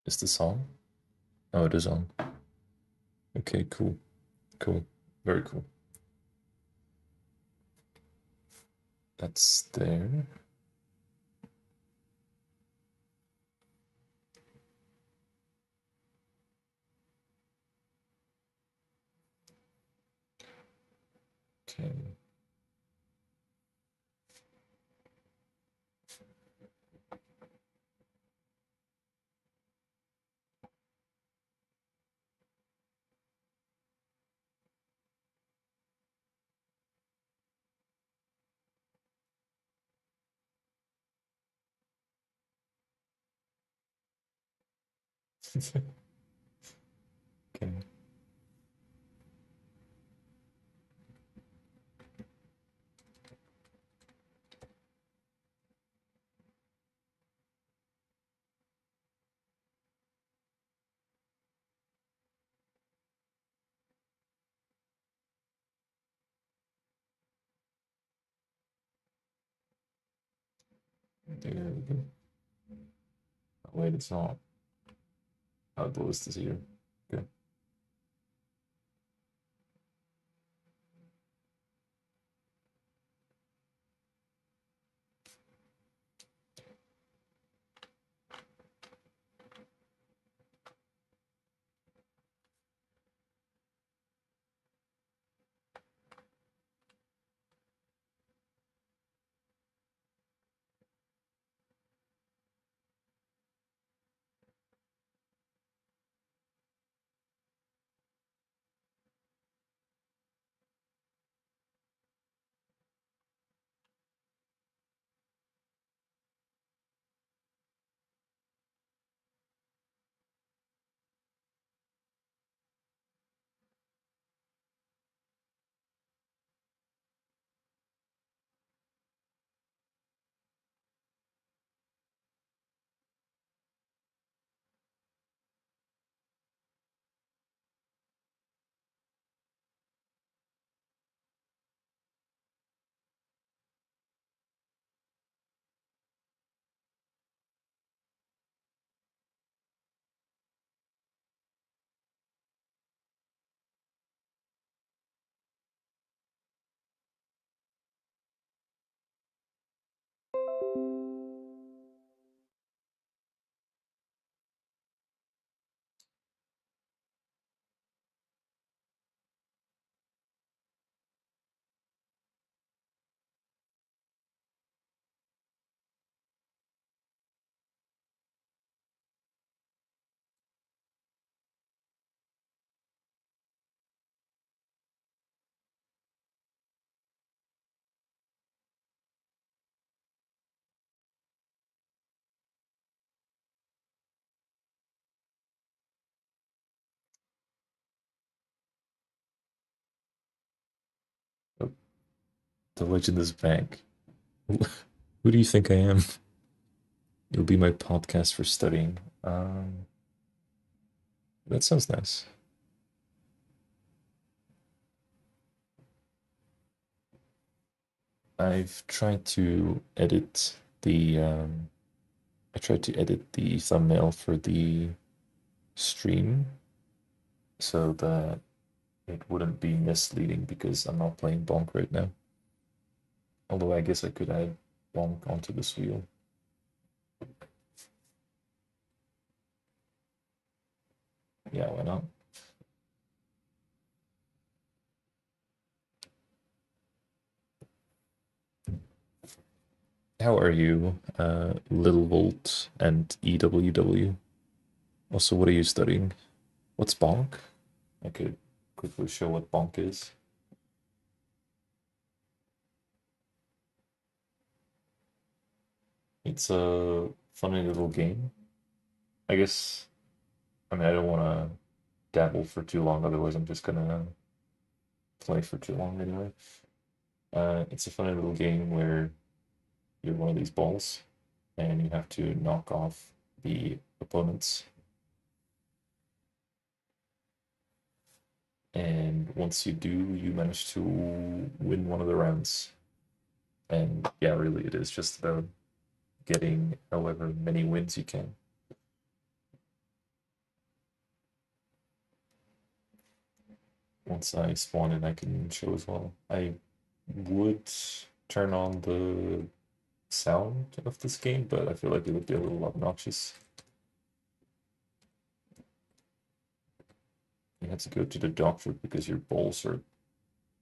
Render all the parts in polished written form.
Is this on? Oh, it is on. Okay, cool. Cool. Very cool. That's there. Okay. Okay. There we go. Oh, wait, it's not. Oh, the list is here. Okay. Oh, the legend is back. Who do you think I am? It'll be my podcast for studying. That sounds nice. I've tried to edit the I tried to edit the thumbnail for the stream so that it wouldn't be misleading because I'm not playing Bonk right now. Although I guess I could add Bonk onto this wheel. Yeah, why not? How are you, Little Volt and EWW? Also, what are you studying? What's Bonk? I could quickly show what Bonk is. It's a funny little game. I guess, I mean, I don't want to dabble for too long, otherwise, I'm just gonna play for too long anyway. It's a funny little game where you're one of these balls and you have to knock off the opponents. And once you do, you manage to win one of the rounds. And yeah, really, it is just about getting however many wins you can. once I spawn in, I can show as well. I would turn on the sound of this game, but I feel like it would be a little obnoxious. You have to go to the doctor because your balls hurt.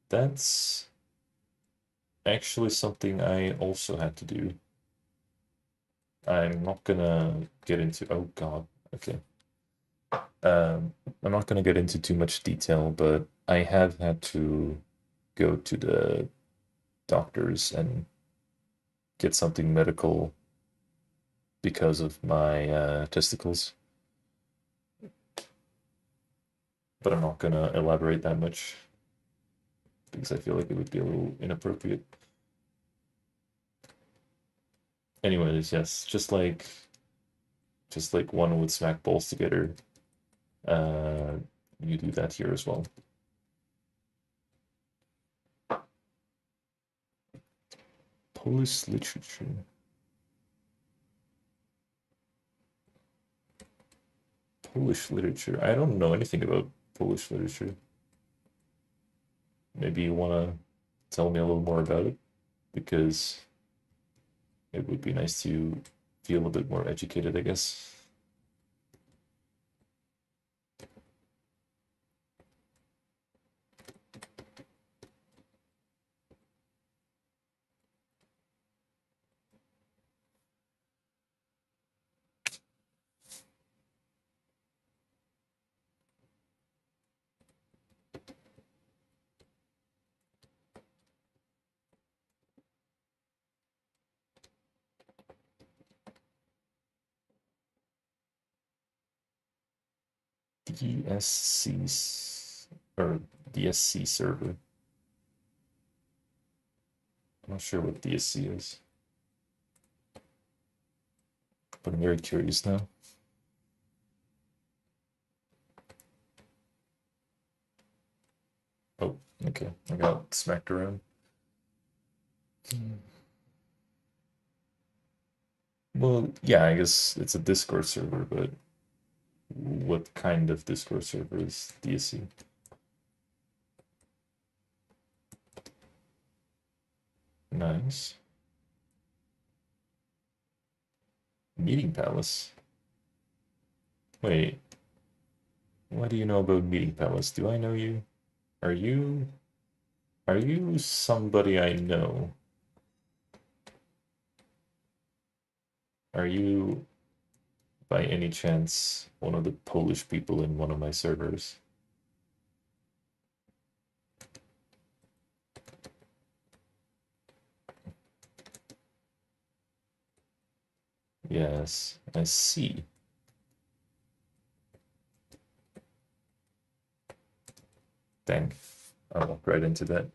That's actually something I also had to do. I'm not gonna get into. Oh God. Okay. I'm not gonna get into too much detail, but I have had to go to the doctors and get something medical because of my testicles. But I'm not gonna elaborate that much because I feel like it would be a little inappropriate. Anyways, yes, just like one would smack balls together, uh, you do that here as well. Polish literature. Polish literature. I don't know anything about Polish literature. Maybe you want to tell me a little more about it because it would be nice to feel a bit more educated, I guess. DSC or DSC server. I'm not sure what DSC is, but I'm very curious now. Oh, okay. I got smacked around. Well, yeah, I guess it's a Discord server, but what kind of Discord server is DSC? Nice. Meeting Palace. Wait, what do you know about Meeting Palace? Do I know you? Are you are you somebody I know? Are you by any chance one of the Polish people in one of my servers? Yes, I see. Dang, I walked right into that.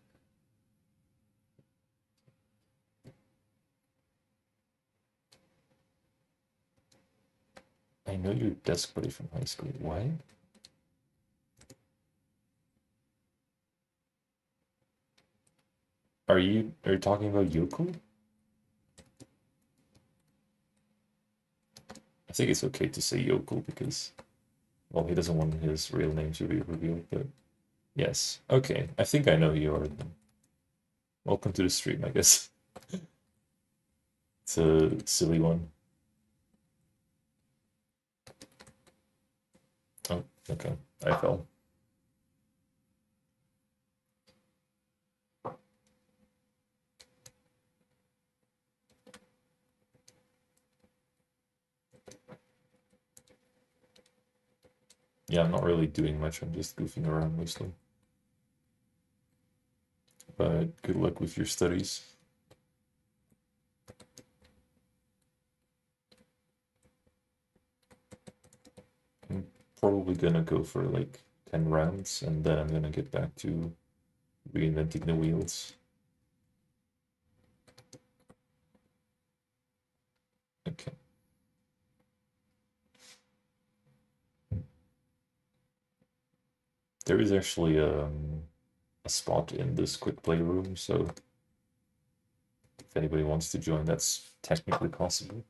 I know your desk buddy from high school. Why? Are you talking about Yoko? I think it's okay to say Yoko because, well, he doesn't want his real name to be revealed, but yes. Okay, I think I know who you are then. Welcome to the stream, I guess. It's a silly one. Oh, okay. I fell. Yeah, I'm not really doing much. I'm just goofing around mostly. But good luck with your studies. I'm probably gonna go for like 10 rounds and then I'm gonna get back to reinventing the wheels. Okay. There is actually a spot in this quick play room, so if anybody wants to join, that's technically possible.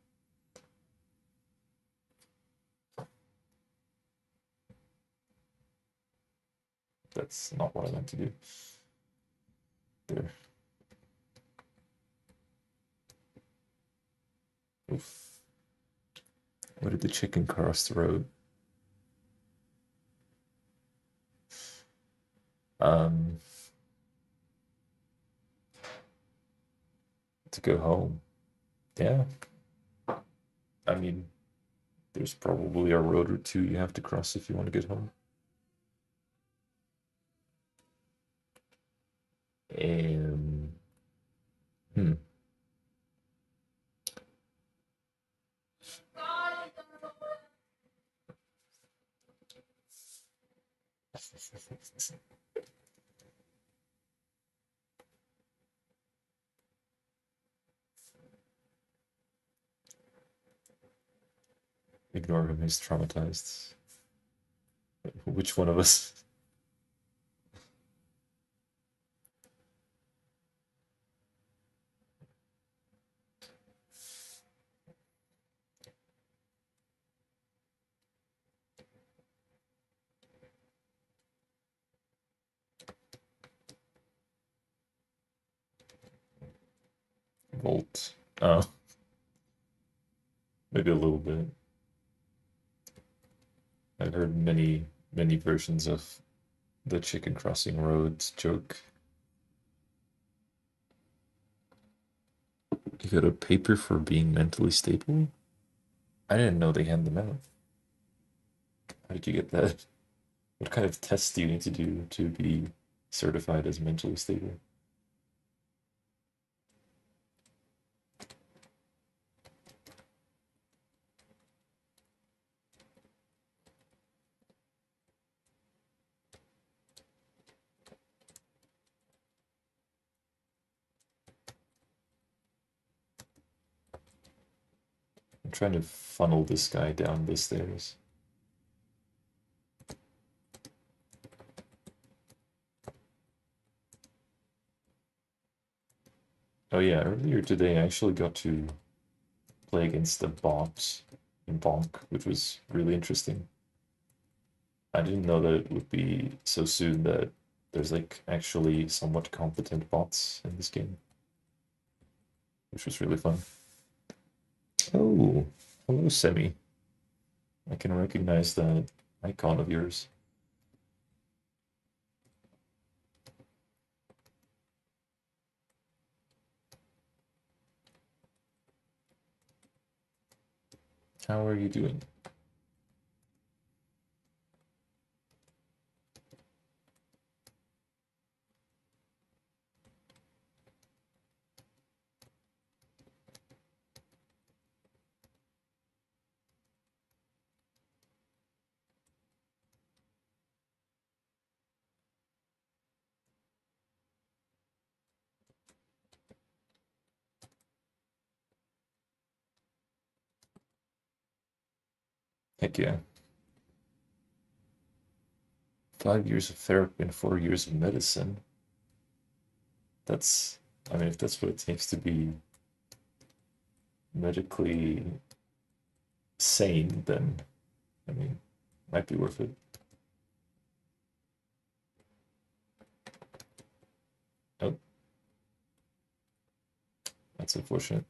That's not what I meant to do. There. Oof. Where did the chicken cross the road? Um, to go home. Yeah. I mean, there's probably a road or two you have to cross if you want to get home. And hmm. Ignore him, he's traumatized. Which one of us? Volt. Oh, maybe a little bit. I've heard many versions of the chicken crossing roads joke. You got a paper for being mentally stable? I didn't know they hand them out. How did you get that? What kind of tests do you need to do to be certified as mentally stable? I'm trying to funnel this guy down the stairs. Oh yeah, earlier today I actually got to play against the bots in Bonk, which was really interesting. I didn't know that it would be so soon that there's like actually somewhat competent bots in this game, which was really fun. Oh, hello, Semi. I can recognize that icon of yours. How are you doing? Heck yeah. 5 years of therapy and 4 years of medicine. That's, I mean, if that's what it takes to be medically sane, then, I mean, might be worth it. Oh, that's unfortunate.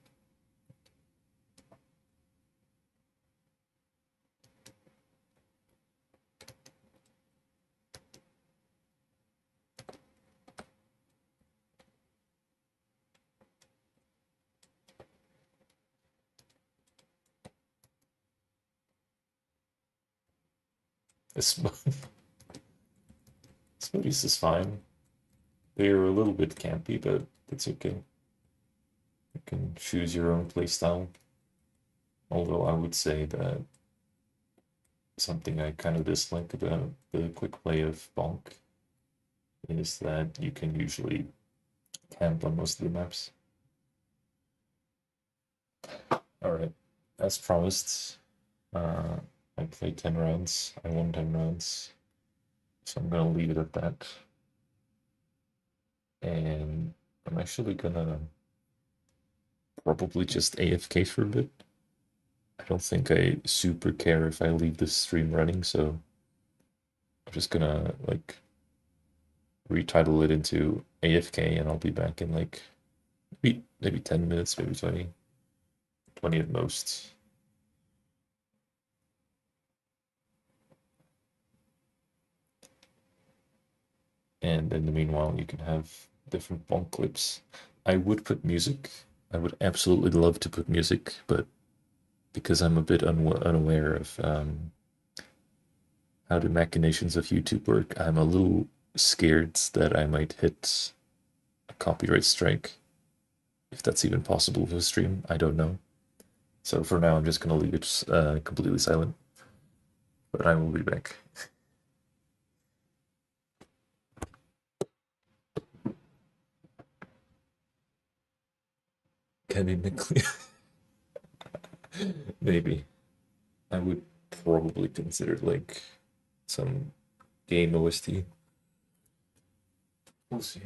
This smoothies is fine. They're a little bit campy, but it's okay. You can choose your own playstyle. Although I would say that something I kind of dislike about the quick play of Bonk is that you can usually camp on most of the maps. Alright, as promised, uh, I played 10 rounds. I won 10 rounds. So I'm gonna leave it at that. And I'm actually gonna probably just AFK for a bit. I don't think I super care if I leave the stream running, so I'm just gonna like retitle it into AFK, and I'll be back in like maybe 10 minutes, maybe 20, 20 at most. And in the meanwhile, you can have different bonk clips. I would put music. I would absolutely love to put music, but because I'm a bit unaware of how the machinations of YouTube work, I'm a little scared that I might hit a copyright strike. If that's even possible with a stream, I don't know. So for now, I'm just gonna leave it completely silent. But I will be back. Canonically, maybe I would probably consider like some game OST. We'll see.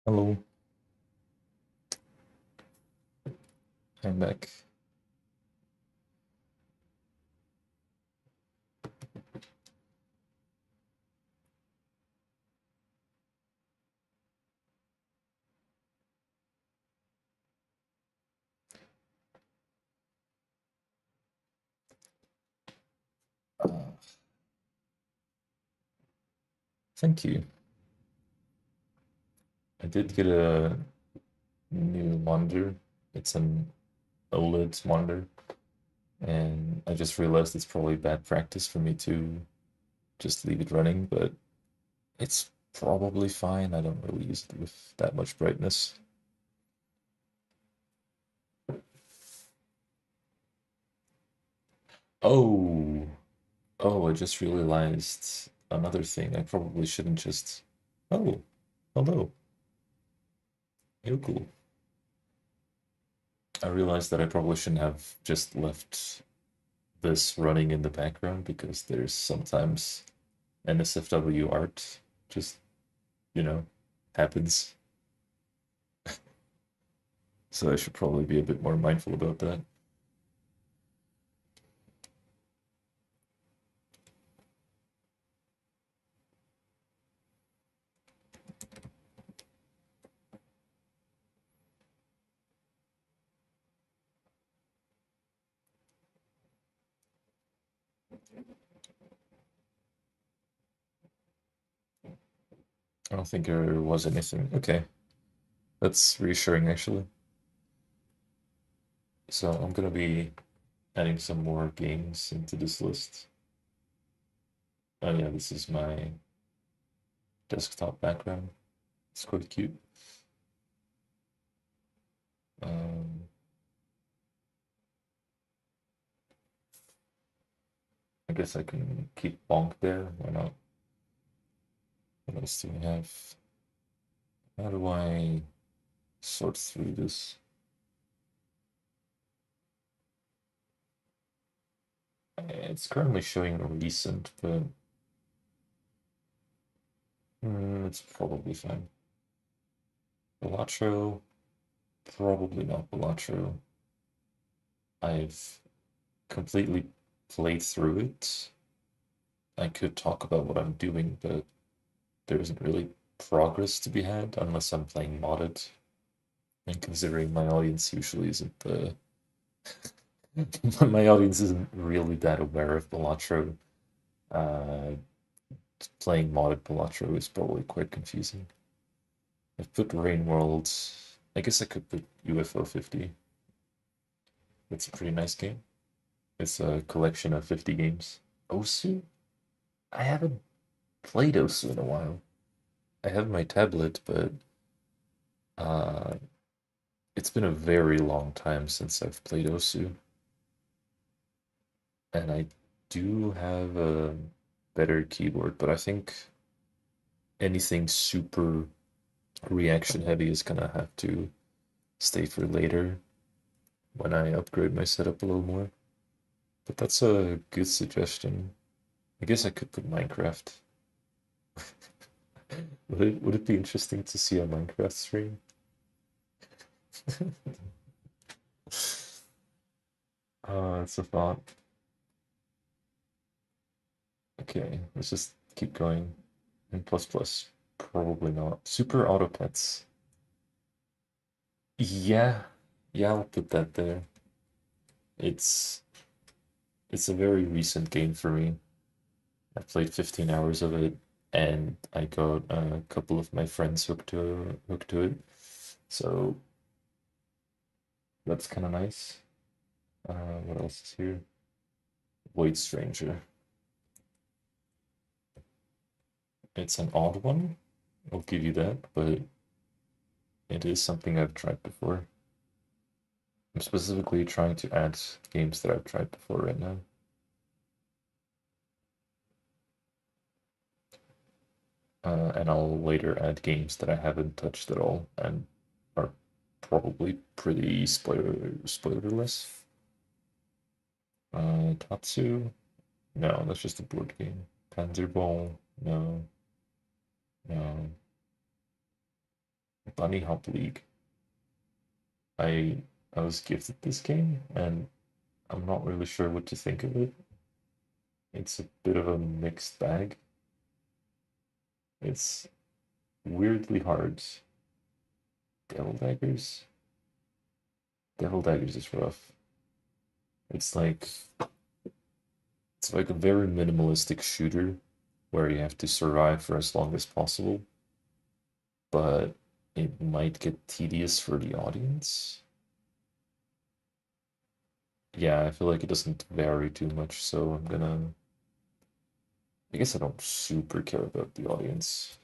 Hello, I'm back. Uh, Thank you. I did get a new monitor. It's an OLED monitor, and I just realized it's probably bad practice for me to just leave it running, but it's probably fine. I don't really use it with that much brightness. Oh, oh, I just realized another thing. I probably shouldn't just. Oh, hello. You're cool. I realized that I probably shouldn't have just left this running in the background because there's sometimes NSFW art just, you know, happens. So I should probably be a bit more mindful about that. I don't think there was anything. Okay, that's reassuring actually. So I'm gonna be adding some more games into this list. Oh yeah, this is my desktop background. It's quite cute. Um, I guess I can keep Bonk there. Why not? What else do we have? How do I sort through this? It's currently showing recent, but it's probably fine. Balatro, probably not Balatro. I've completely played through it. I could talk about what I'm doing, but there isn't really progress to be had unless I'm playing modded. And considering my audience usually isn't the my audience isn't really that aware of Balatro, uh, playing modded Balatro is probably quite confusing. I've put Rain World. I guess I could put UFO 50. It's a pretty nice game. It's a collection of 50 games. Osu? I haven't played Osu in a while. I have my tablet, but uh, it's been a very long time since I've played Osu. And I do have a better keyboard, but I think anything super reaction heavy is gonna have to stay for later when I upgrade my setup a little more. But that's a good suggestion. I guess I could put Minecraft. Would it be interesting to see a Minecraft stream? It's a thought. Okay, let's just keep going. And plus plus, probably not. Super Auto Pets. Yeah, yeah, I'll put that there. It's it's a very recent game for me. I played 15 hours of it, and I got a couple of my friends hooked to it. So that's kind of nice. What else is here? Void Stranger. It's an odd one, I'll give you that, but it is something I've tried before. I'm specifically trying to add games that I've tried before right now. And I'll later add games that I haven't touched at all and are probably pretty spoilerless. Tatsu? No, that's just a board game. Panzerball? No, no. Bunny Hop League. I I was gifted this game, and I'm not really sure what to think of it. It's a bit of a mixed bag. It's weirdly hard. Devil Daggers? Devil Daggers is rough. It's like it's like a very minimalistic shooter where you have to survive for as long as possible, but it might get tedious for the audience. Yeah, I feel like it doesn't vary too much, so I guess I don't super care about the audience.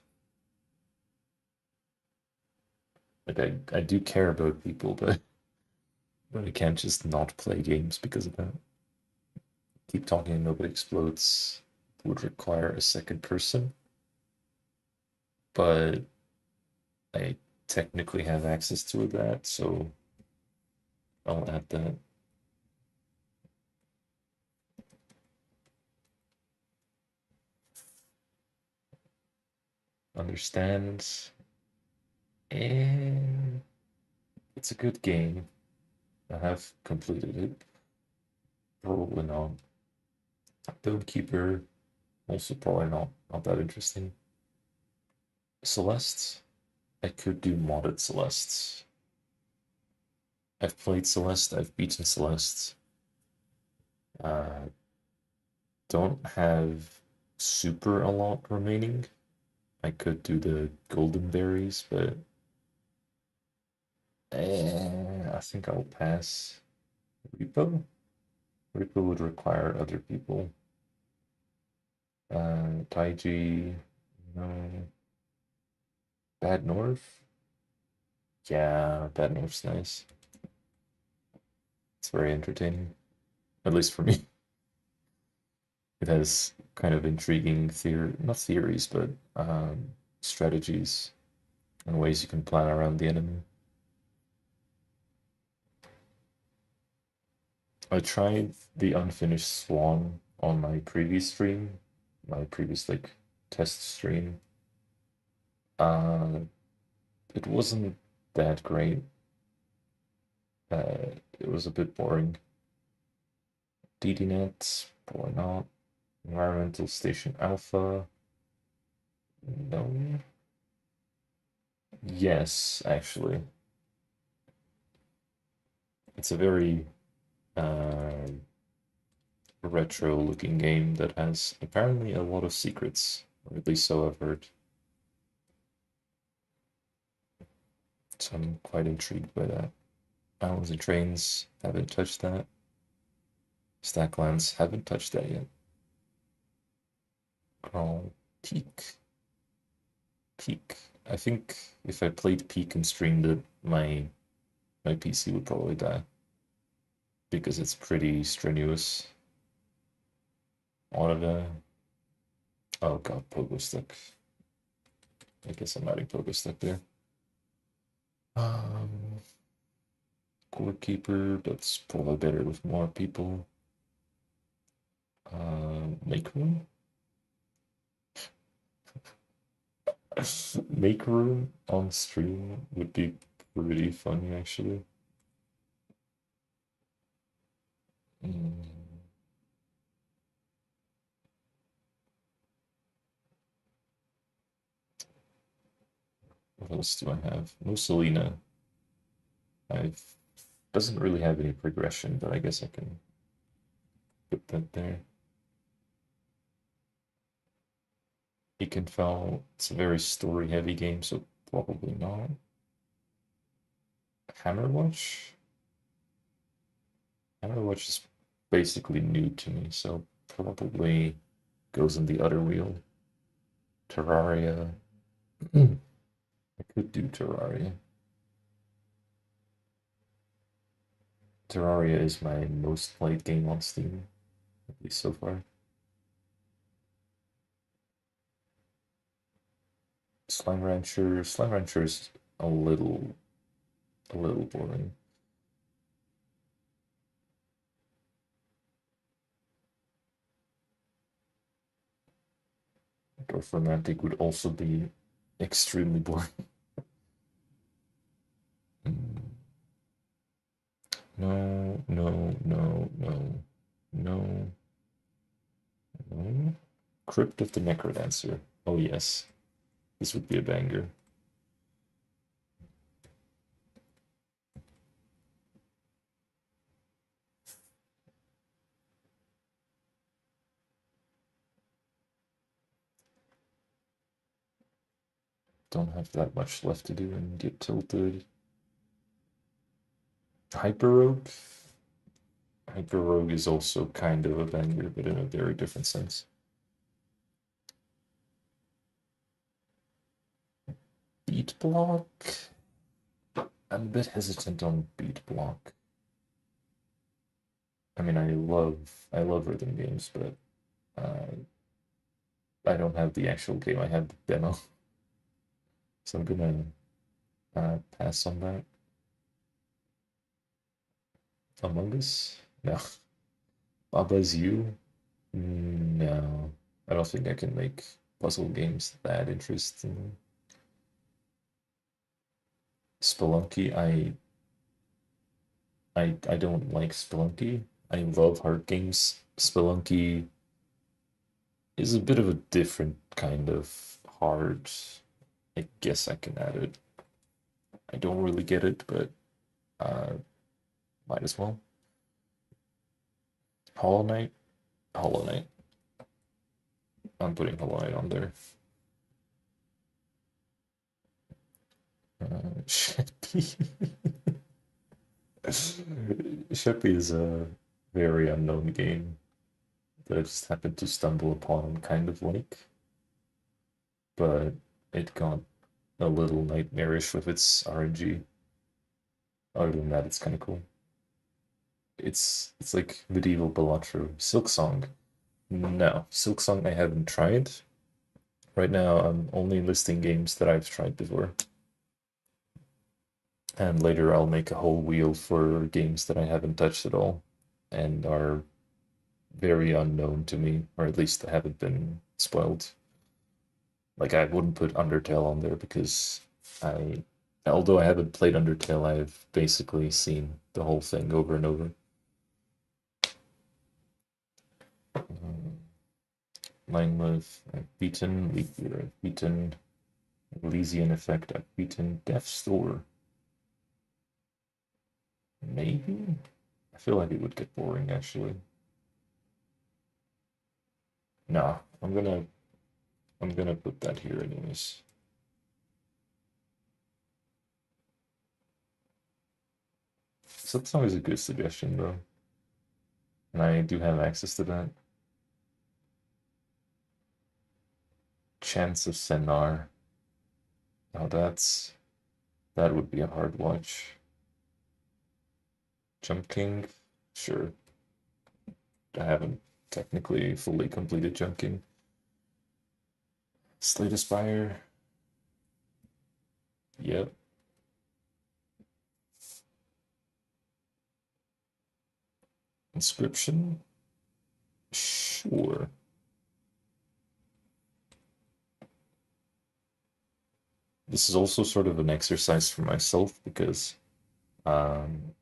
Like I do care about people, but I can't just not play games because of that. Keep talking and nobody explodes would require a second person, but I technically have access to that, so I'll add that. Understands. And it's a good game. I have completed it. Probably not. Dome Keeper, also probably not that interesting. Celeste, I could do modded Celeste. I've played Celeste, I've beaten Celeste. Uh, don't have super a lot remaining. I could do the golden berries, but I think I'll pass. Repo? Repo would require other people. Taiji, no. Bad North? Yeah, Bad North's nice. It's very entertaining, at least for me. It has kind of intriguing not theories, but strategies and ways you can plan around the enemy. I tried the unfinished Swan on my previous stream, my previous like test stream. Uh, it wasn't that great. It was a bit boring. DDNet, probably not. Environmental Station Alpha, no. Yes, actually. It's a very uh, retro looking game that has apparently a lot of secrets, or at least so I've heard. So I'm quite intrigued by that. Islands and Trains, haven't touched that. Stacklands, haven't touched that yet. Crawl, Peak. Peak. I think if I played Peak and streamed it, my PC would probably die because it's pretty strenuous. Auto. Oh god, Pogo Stick. I guess I'm adding Pogo Stick there. Um, Goalkeeper, that's probably better with more people. Make room? Make room on stream would be pretty funny, actually. Mm, what else do I have? Mussolina. I've doesn't really have any progression, but I guess I can put that there. Ekenfell, it's a very story-heavy game, so probably not. Hammerwatch? Hammerwatch is basically new to me, so probably goes in the other wheel. Terraria. I could do Terraria. Terraria is my most played game on Steam, at least so far. Slime Rancher. Slime Rancher is a little boring. Dwarf Romantic would also be extremely boring. No, no, no, no, no, no. Crypt of the Necrodancer. Oh yes, this would be a banger. Don't have that much left to do and get tilted. Hyper Rogue. Hyper Rogue is also kind of a banger, but in a very different sense. Beat Block. I'm a bit hesitant on Beat Block. I mean, I love rhythm games, but I don't have the actual game. I have the demo, so I'm gonna pass on that. Among Us? No. Baba's You? No. I don't think I can make puzzle games that interesting. Spelunky, I don't like Spelunky. I love hard games. Spelunky is a bit of a different kind of hard. I guess I can add it. I don't really get it, but uh, might as well. Hollow Knight, Hollow Knight. I'm putting Hollow Knight on there. Sheppy. Sheppy is a very unknown game that I just happened to stumble upon and kind of like, but it got a little nightmarish with its RNG. Other than that, it's kind of cool. It's like medieval Balatro. Silk Song. No, Silk Song I haven't tried. Right now, I'm only listing games that I've tried before. And later, I'll make a whole wheel for games that I haven't touched at all and are very unknown to me, or at least haven't been spoiled. Like, I wouldn't put Undertale on there because although I haven't played Undertale, I've basically seen the whole thing over and over. Line Live, I've beaten. Leap Year, I've beaten. Elysian Effect, I've beaten. Death's Door, maybe? I feel like it would get boring actually. Nah, I'm gonna put that here anyways. So that's always a good suggestion though. And I do have access to that. Chance of Sennar. Now that would be a hard watch. Jump King, sure. I haven't technically fully completed Jump King. Slay the Spire. Yep. Inscription. Sure. This is also sort of an exercise for myself because um,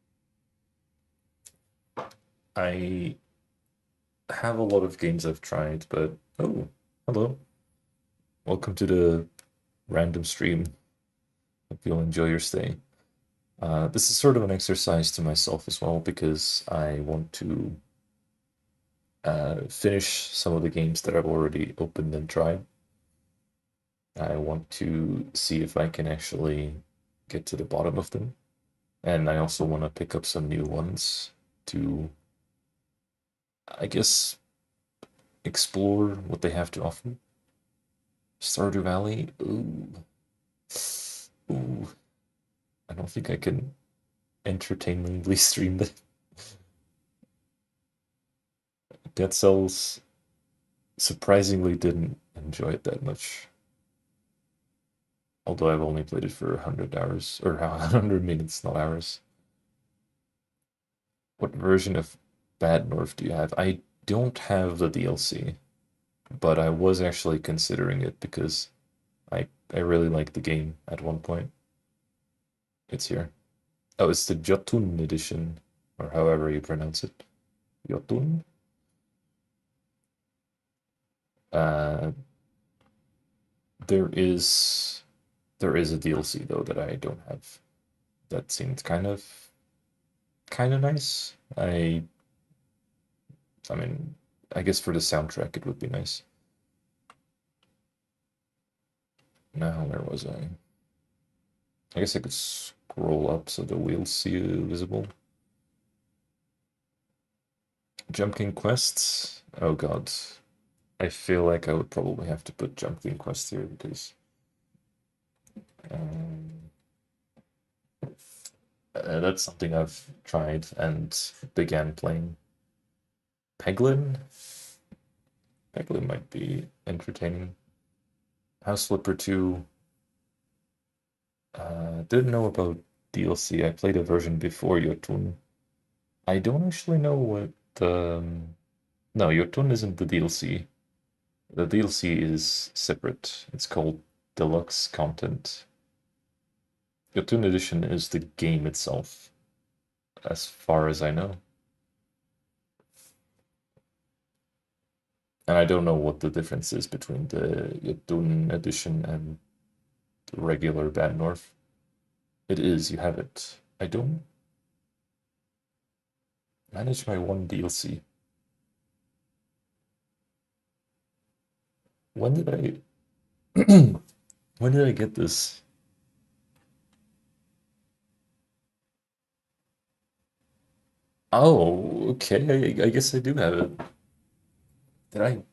I have a lot of games I've tried, but oh, hello. Welcome to the random stream. Hope you'll enjoy your stay. This is sort of an exercise to myself as well because I want to finish some of the games that I've already opened and tried. I want to see if I can actually get to the bottom of them. And I also want to pick up some new ones to, I guess, explore what they have to offer. Stardew Valley, ooh, ooh. I don't think I can entertainingly stream that. Dead Cells surprisingly didn't enjoy it that much. Although I've only played it for 100 hours, or 100 minutes, not hours. What version of Bad North do you have? I don't have the DLC, but I was actually considering it because I really liked the game at one point. It's here. Oh, it's the Jotun edition. or however you pronounce it. Jotun. Uh, there is there is a DLC though that I don't have. That seemed kind of nice. I mean, I guess for the soundtrack it would be nice. Now where was I? I guess I could scroll up so the wheels see visible. Jumping quests. Oh god. I feel like I would probably have to put jumping quest here because um, that's something I've tried and began playing. Peglin? Peglin might be entertaining. House Flipper 2. Didn't know about DLC. I played a version before Jotun. I don't actually know what no, Jotun isn't the DLC. The DLC is separate. It's called Deluxe Content. Jotun Edition is the game itself, as far as I know. And I don't know what the difference is between the Jotun Edition and the regular Bad North. It is, you have it. I don't manage my one DLC. When did I when did I get this? Oh, okay. I guess I do have it. Did I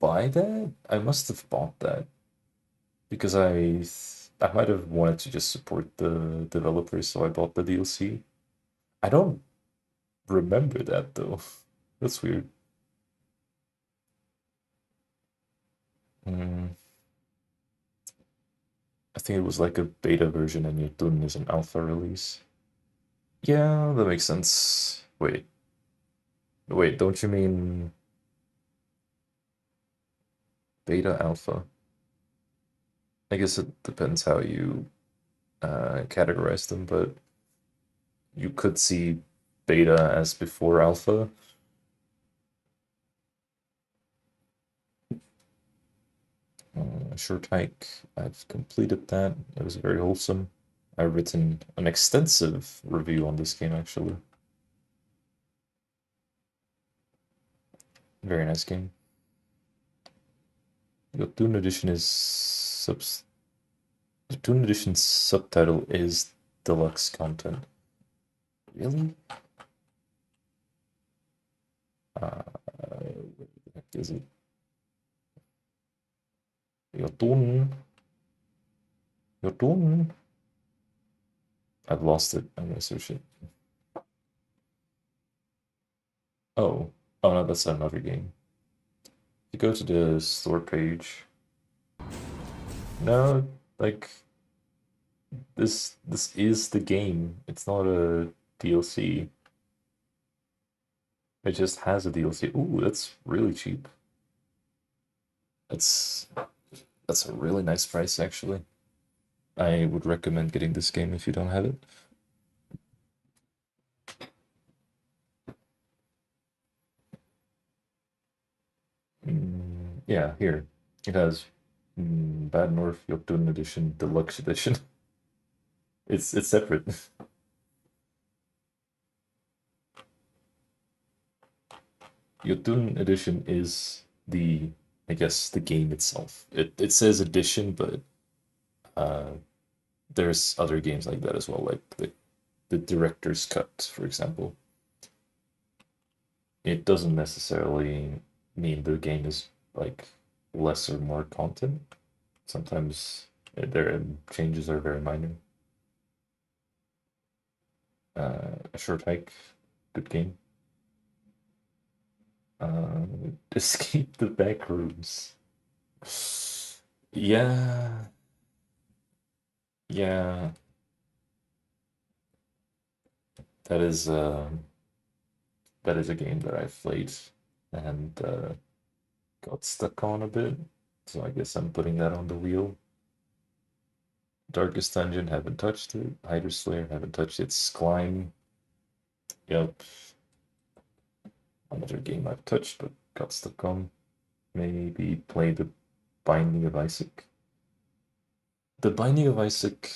buy that? I must have bought that because I might have wanted to just support the developers, so I bought the DLC. I don't remember that though. That's weird. Hmm. I think it was like a beta version and Yotun is an alpha release. Yeah, that makes sense. Wait, don't you mean beta alpha? I guess it depends how you categorize them, but you could see beta as before alpha. Short hike, I've completed that. It was very wholesome. I've written an extensive review on this game actually. Very nice game. Jotun Edition is Jotun Edition's subtitle is deluxe content. Really? Where the heck is it? Jotun. Jotun. I've lost it. I'm gonna search it. Oh. Oh no, that's another game. If you go to the store page. No, like this is the game. It's not a DLC. It just has a DLC. Ooh, that's really cheap. That's that's a really nice price actually. I would recommend getting this game if you don't have it. Yeah, here. It has Bad North Jotun Edition, Deluxe Edition. It's separate. Jotun Edition is I guess the game itself. It says edition, but uh there's other games like that as well, like the director's cut, for example. It doesn't necessarily mean the game is like less or more content. Sometimes their changes are very minor. A short hike, good game. Escape the back rooms. Yeah, yeah, that is that is a game that I've played and got stuck on a bit. So I guess I'm putting that on the wheel. Darkest Dungeon, haven't touched it. Hider Slayer, haven't touched it. Climb. Yep. Another game I've touched but got stuck on. Maybe play the Binding of Isaac. The Binding of Isaac,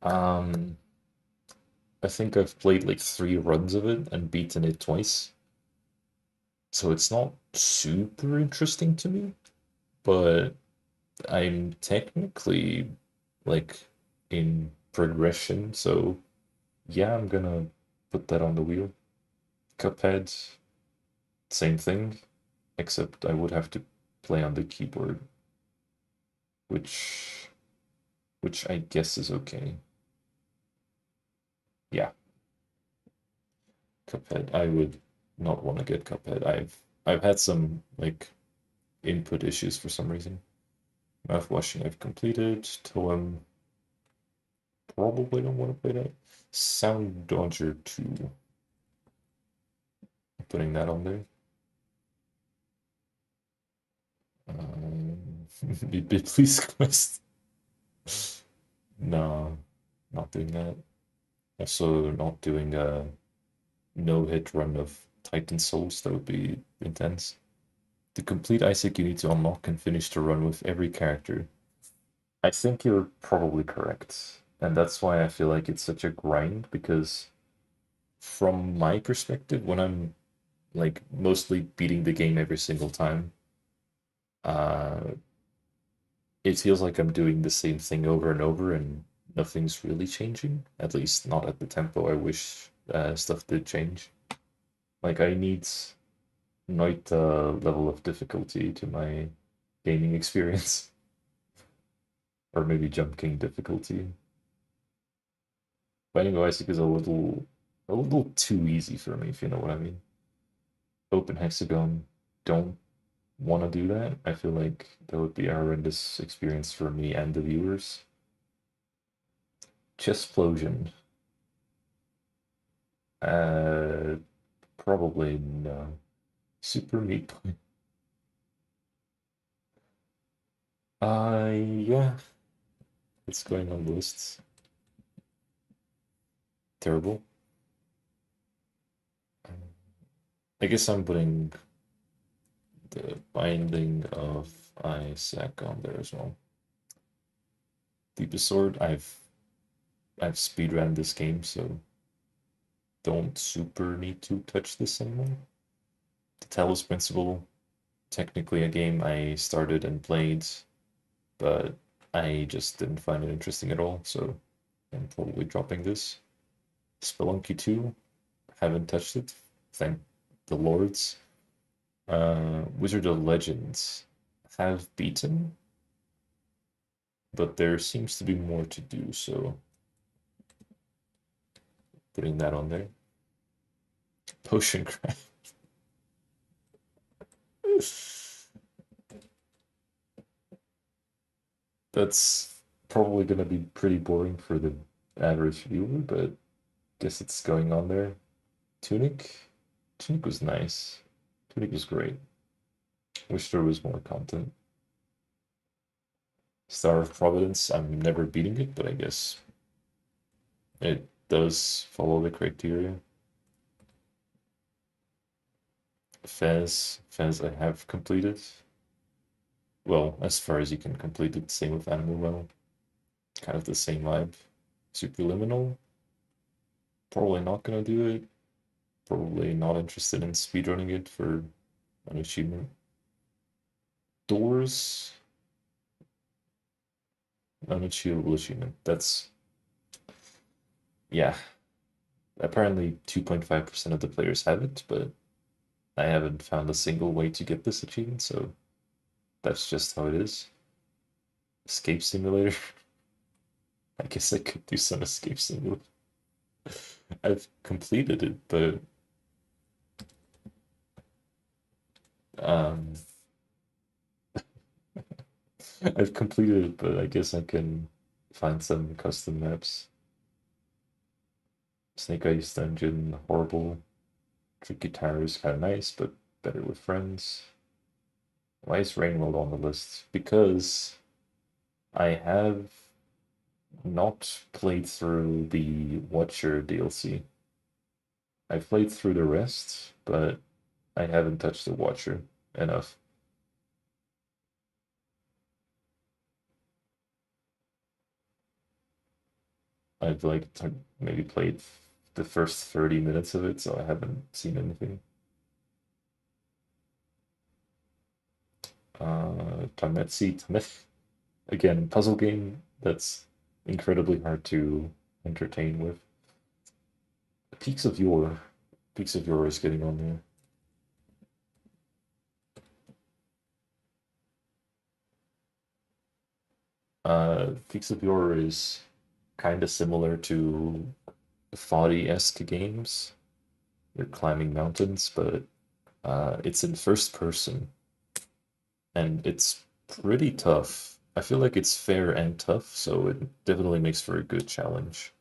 um, I think I've played like 3 runs of it and beaten it twice. So it's not super interesting to me, but I'm technically like in progression, so yeah, I'm gonna put that on the wheel. Cuphead, same thing, except I would have to play on the keyboard, which which I guess is okay. Yeah, Cuphead. I would not want to get Cuphead. I've had some like input issues for some reason. Mouthwashing I've completed. Toem probably don't want to play that. Sound Dodger 2. Putting that on there. Please quest. No, not doing that. Also, not doing a no-hit run of Titan Souls. That would be intense. To complete Isaac, you need to unlock and finish the run with every character. I think you're probably correct. And that's why I feel like it's such a grind, because from my perspective, when I'm like mostly beating the game every single time, uh, it feels like I'm doing the same thing over and over and nothing's really changing. At least not at the tempo I wish stuff did change. Like I need night level of difficulty to my gaming experience, or maybe Jump King difficulty. Binding of Isaac is a little too easy for me, if you know what I mean. Open Hexagon, don't want to do that. I feel like that would be a horrendous experience for me and the viewers. Chessplosion. Uh, Probably no. Super Meat Boy. Yeah, it's going on the list. Terrible. I guess I'm putting the Binding of Isaac on there as well. Deepest Sword, I've speedrun this game, so don't super need to touch this anymore. The Talos Principle, technically a game I started and played, but I just didn't find it interesting at all, so I'm probably dropping this. Spelunky 2, haven't touched it, thank the lords. Wizard of Legends have beaten, but there seems to be more to do, so putting that on there. Potion Craft. That's probably gonna be pretty boring for the average viewer, but guess it's going on there. Tunic. Tunic was nice. Tunic was great. Wish there was more content. Star of Providence, I'm never beating it, but I guess it does follow the criteria. Fez I have completed. Well, as far as you can complete it, same with Animal Well. Kind of the same vibe. Superliminal, probably not gonna do it. Probably not interested in speedrunning it for an achievement. Doors, unachievable achievement. That's, yeah. Apparently 2.5% of the players have it, but I haven't found a single way to get this achievement, so that's just how it is. Escape Simulator. I guess I could do some Escape Simulator. I've completed it, but um, I've completed it, but I guess I can find some custom maps. Snake Ice Dungeon, horrible. Tricky Tower is kind of nice, but better with friends. Why is Rainworld on the list? Because I have not played through the Watcher DLC. I've played through the rest, but I haven't touched the Watcher enough. I've like maybe played the first 30 minutes of it, so I haven't seen anything. Tametsi Tamith. Again, puzzle game that's incredibly hard to entertain with. Peaks of Yore. Peaks of Yore is getting on there. Peaks of Yore is kind of similar to Foddy-esque games. You're climbing mountains, but it's in first person, and it's pretty tough. I feel like it's fair and tough, so it definitely makes for a good challenge.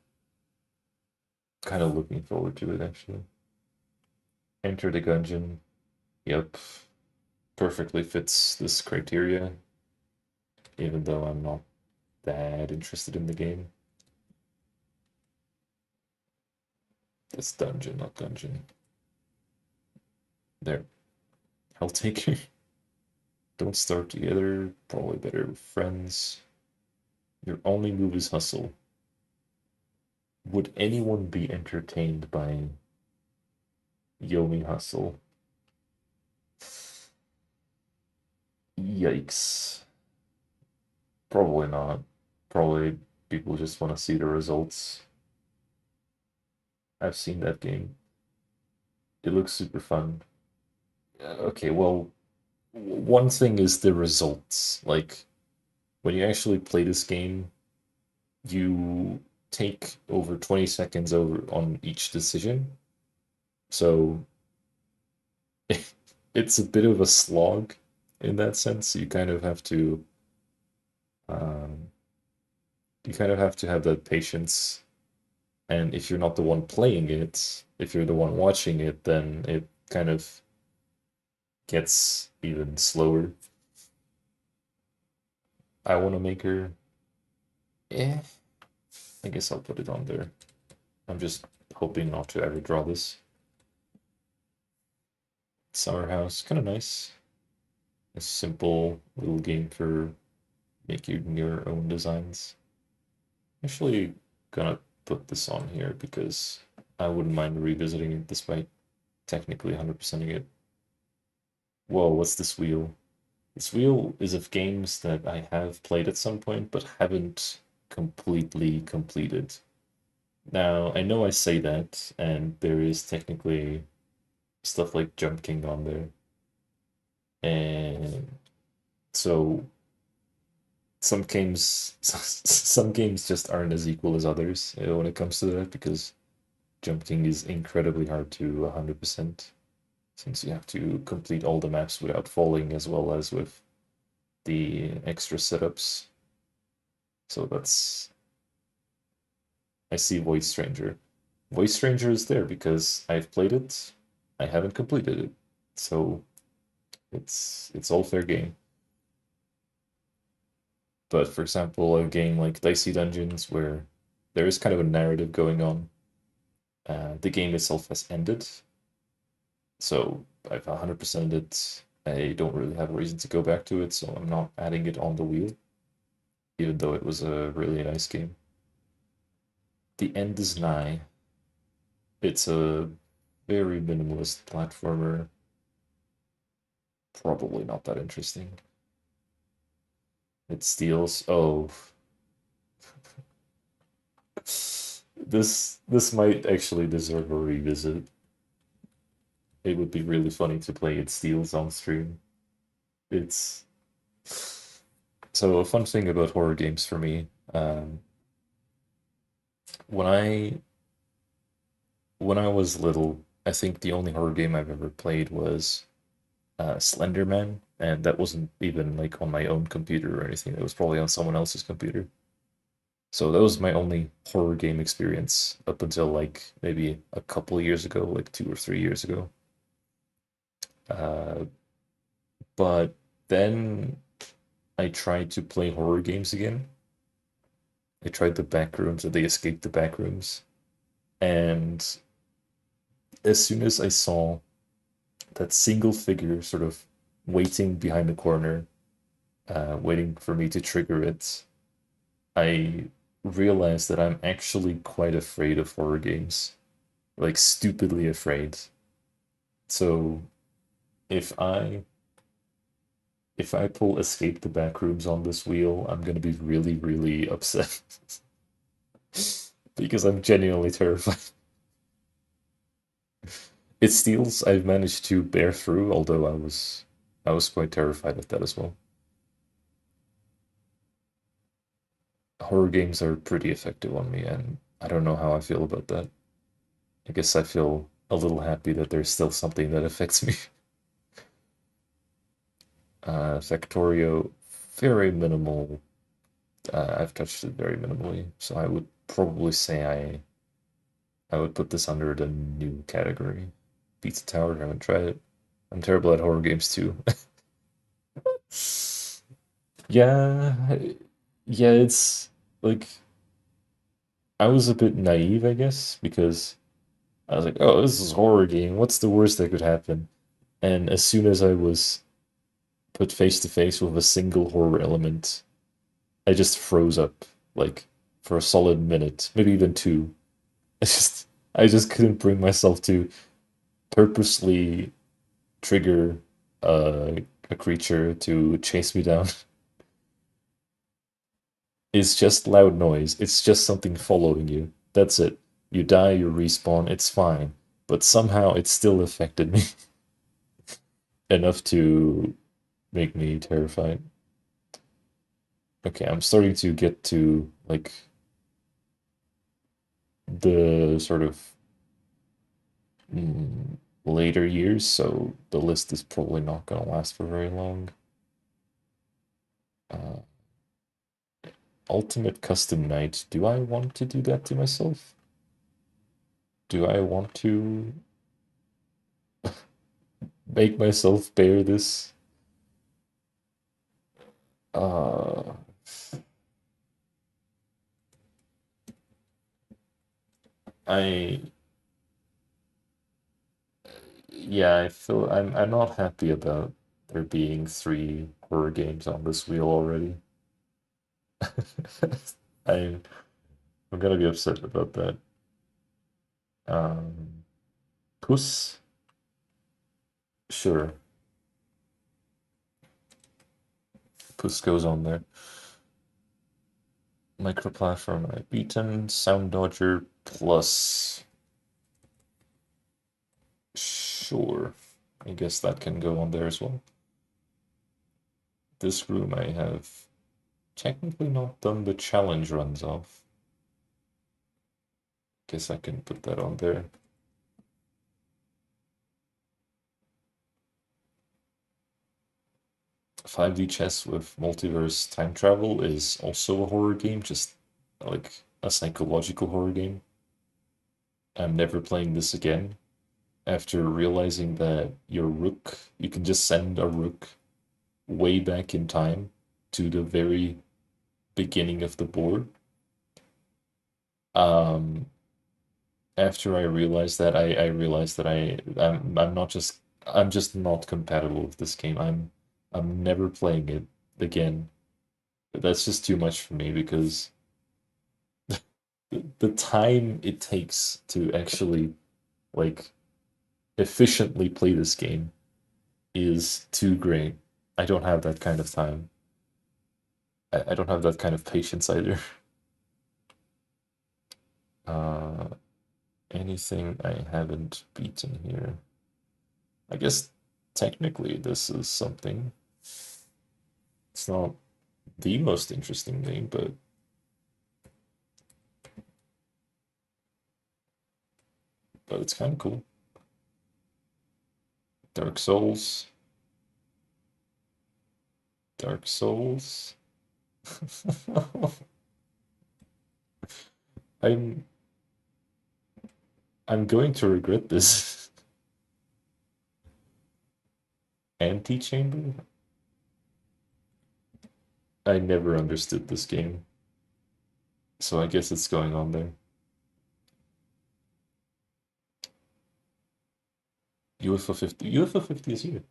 Kind of looking forward to it, actually. Enter the Gungeon. Yep, perfectly fits this criteria, even though I'm not that interested in the game. It's dungeon, not dungeon. There. Helltaker. Don't start together. Probably better with friends. Your only move is hustle. Would anyone be entertained by Yomi Hustle? Yikes. Probably not. Probably people just want to see the results. I've seen that game. It looks super fun. Okay, well, one thing is the results. Like, when you actually play this game, you take over 20 seconds over on each decision. So it's a bit of a slog in that sense. Um, you kind of have to have that patience. And if you're not the one playing it, if you're the one watching it, then it kind of gets even slower. I want to make her. Eh, I guess I'll put it on there. I'm just hoping not to ever draw this. Summer House, kind of nice. A simple little game for making your own designs. Actually, gonna put this on here because I wouldn't mind revisiting it despite technically 100%ing it. Whoa, what's this wheel? This wheel is of games that I have played at some point but haven't completely completed. Now, I know I say that, and there is technically stuff like Jump King on there. And so some games just aren't as equal as others when it comes to that because Jump King is incredibly hard to 100% since you have to complete all the maps without falling as well as with the extra setups. So that's I see Voice Stranger. Voice Stranger is there because I've played it. I haven't completed it. So it's all fair game. But for example, a game like Dicey Dungeons where there is kind of a narrative going on. The game itself has ended, so I've 100%ed it. I don't really have a reason to go back to it, so I'm not adding it on the wheel, even though it was a really nice game. The End is Nigh. It's a very minimalist platformer. Probably not that interesting. It steals. Oh, this might actually deserve a revisit. It would be really funny to play It Steals on stream. It's so a fun thing about horror games for me. When I was little, I think the only horror game I've ever played was Slender Man, and that wasn't even like on my own computer or anything. It was probably on someone else's computer. So that was my only horror game experience up until like maybe a couple of years ago, like 2 or 3 years ago. Uh, but then I tried to play horror games again. I tried the back rooms, or they escaped the back rooms, and as soon as I saw that single figure sort of waiting behind the corner, waiting for me to trigger it, I realized that I'm actually quite afraid of horror games, like stupidly afraid. So if I if I pull escape the backrooms on this wheel, I'm gonna be really, really upset because I'm genuinely terrified. It steals I've managed to bear through, although I was quite terrified of that as well. Horror games are pretty effective on me, and I don't know how I feel about that. I guess I feel a little happy that there's still something that affects me. Factorio, very minimal. I've touched it very minimally, so I would probably say I would put this under the new category. Pizza Tower, I haven't tried it. I'm terrible at horror games too. Yeah, yeah, it's like I was a bit naive, I guess, because I was like, oh, this is a horror game. What's the worst that could happen? And as soon as I was put face to face with a single horror element, I just froze up, like for a solid minute, maybe even two. I just couldn't bring myself to purposely trigger a creature to chase me down. It's just loud noise. It's just something following you. That's it. You die, you respawn, it's fine. But somehow it still affected me enough to make me terrified. Okay, I'm starting to get to like the sort of mm, later years, so the list is probably not going to last for very long. Uh, Ultimate Custom Night. Do I want to do that to myself? Do I want to make myself bear this? Uh, I yeah, I feel I'm not happy about there being three horror games on this wheel already. I I'm gonna be upset about that. Um, Puss, sure, Puss goes on there. Microplatform I beaten, Sound Dodger plus, sure. I guess that can go on there as well. This room I have technically not done the challenge runs of. Guess I can put that on there. 5D chess with multiverse time travel is also a horror game, just like a psychological horror game. I'm never playing this again after realizing that your rook, you can just send a rook way back in time to the very beginning of the board. Um, After I realized that, I realized that I'm just not compatible with this game. I'm never playing it again. That's just too much for me because the time it takes to actually like efficiently play this game is too great. I don't have that kind of time. I don't have that kind of patience either. Uh, Anything I haven't beaten here? I guess technically this is something. It's not the most interesting game, but it's kind of cool. Dark Souls, Dark Souls. I'm I'm going to regret this. Antechamber? I never understood this game, so I guess it's going on there. UFO 50. UFO 50 is here.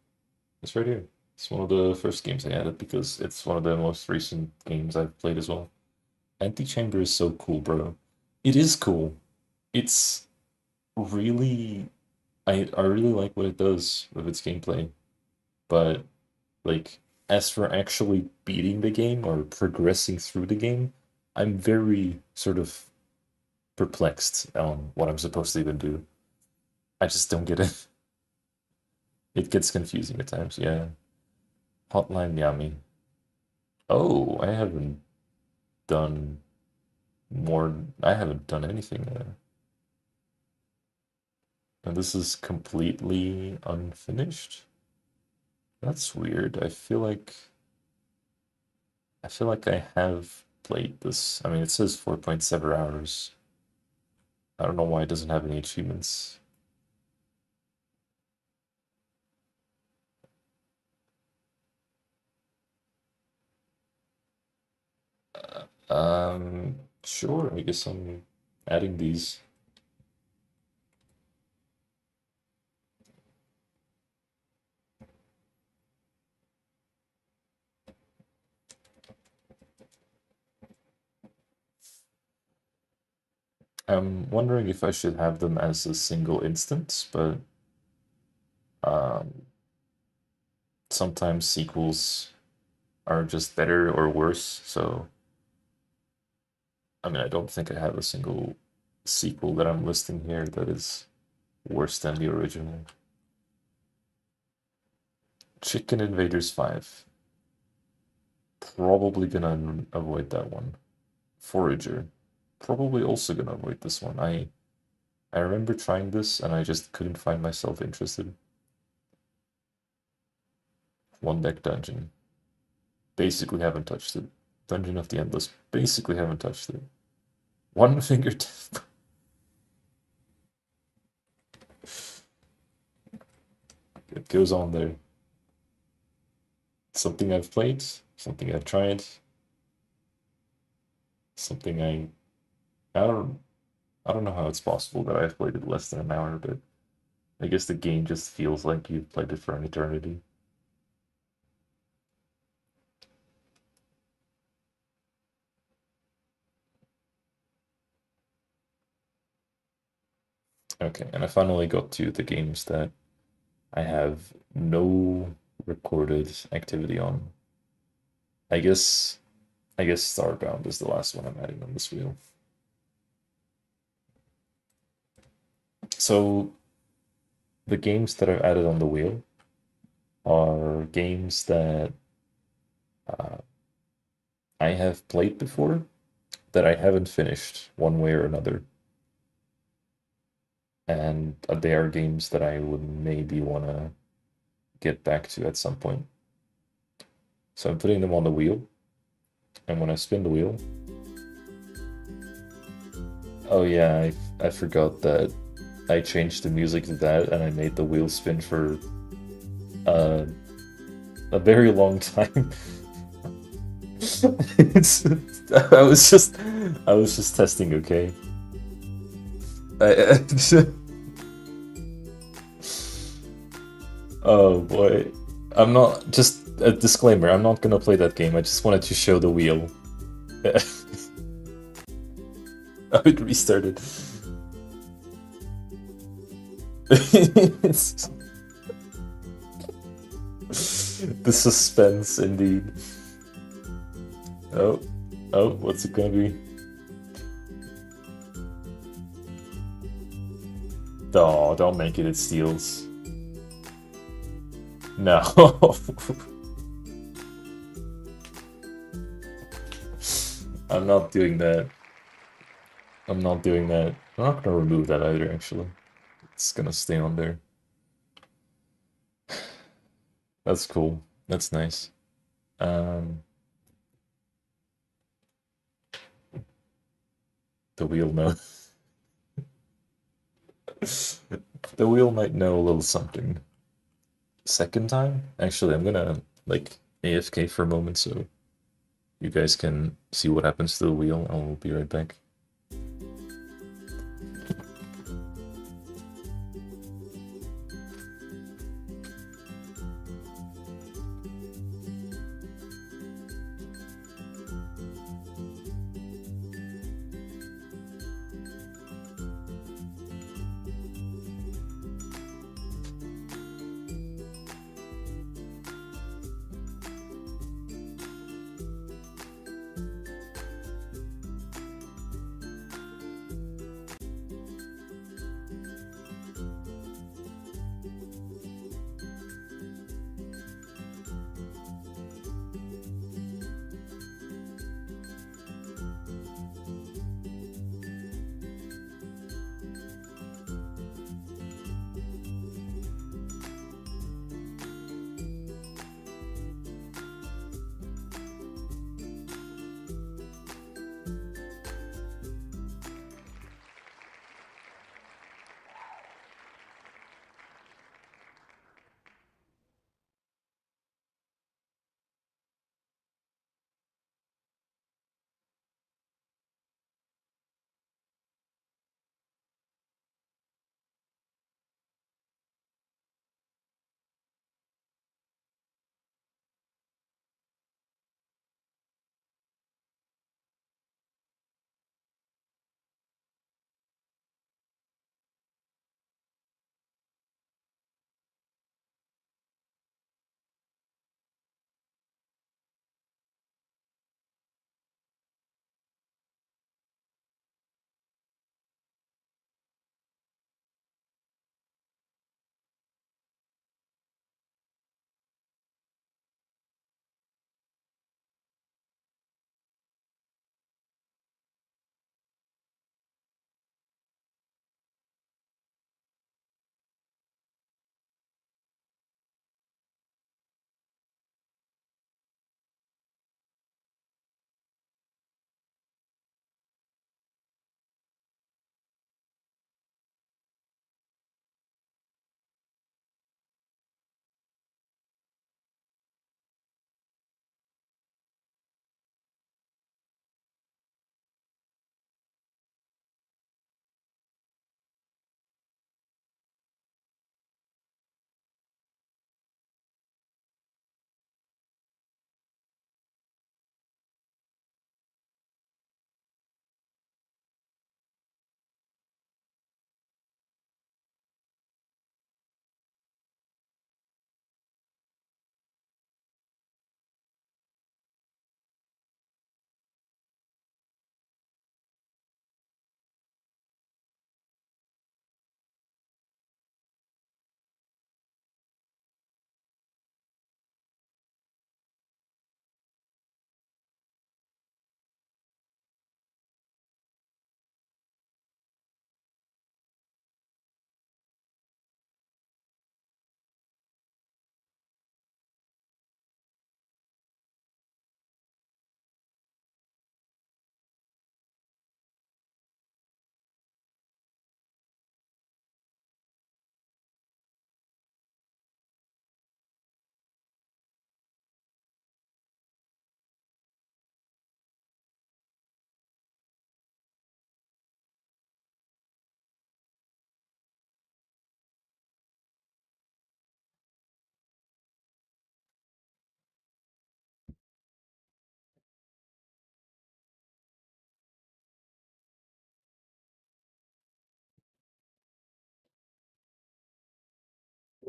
It's right here. It's one of the first games I added because it's one of the most recent games I've played as well. Antichamber is so cool, bro. It is cool. It's really I really like what it does with its gameplay, but like as for actually beating the game or progressing through the game, I'm very sort of perplexed on what I'm supposed to even do. I just don't get it. It gets confusing at times, yeah. Hotline Yami. Oh, done I haven't done anything there. And this is completely unfinished? That's weird. I feel like I have played this. I mean, it says 4.7 hours. I don't know why it doesn't have any achievements. Sure, I guess I'm adding these. I'm wondering if I should have them as a single instance, but um, sometimes sequels are just better or worse. So, I mean, I don't think I have a single sequel that I'm listing here that is worse than the original. Chicken Invaders 5. Probably gonna avoid that one. Forager. Probably also gonna avoid this one. I remember trying this and I just couldn't find myself interested. One deck dungeon. Basically haven't touched it. Dungeon of the Endless. Basically haven't touched it. One fingertip. It goes on there. Something I've played, something I've tried, something I don't I don't know how it's possible that I've played it less than an hour, but I guess the game just feels like you've played it for an eternity. Okay, and I finally got to the games that I have no recorded activity on. I guess I guess Starbound is the last one I'm adding on this wheel. So the games that I've added on the wheel are games that uh, I have played before that I haven't finished one way or another. And they are games that I would maybe want to get back to at some point. So I'm putting them on the wheel, and when I spin the wheel, oh yeah, I forgot that I changed the music to that, and I made the wheel spin for uh, a very long time. it's, I was just testing, okay? I, oh boy, I'm not just a disclaimer. I'm not gonna play that game. I just wanted to show the wheel. Oh, it restarted. The suspense, indeed. Oh, oh, what's it gonna be? Oh, don't make it steals. No. I'm not doing that. I'm not doing that. I'm not gonna remove that either, actually. It's gonna stay on there. That's cool. That's nice. Um, the wheel know. The wheel might know a little something. Second time? Actually, I'm gonna like AFK for a moment so you guys can see what happens to the wheel. I'll be right back.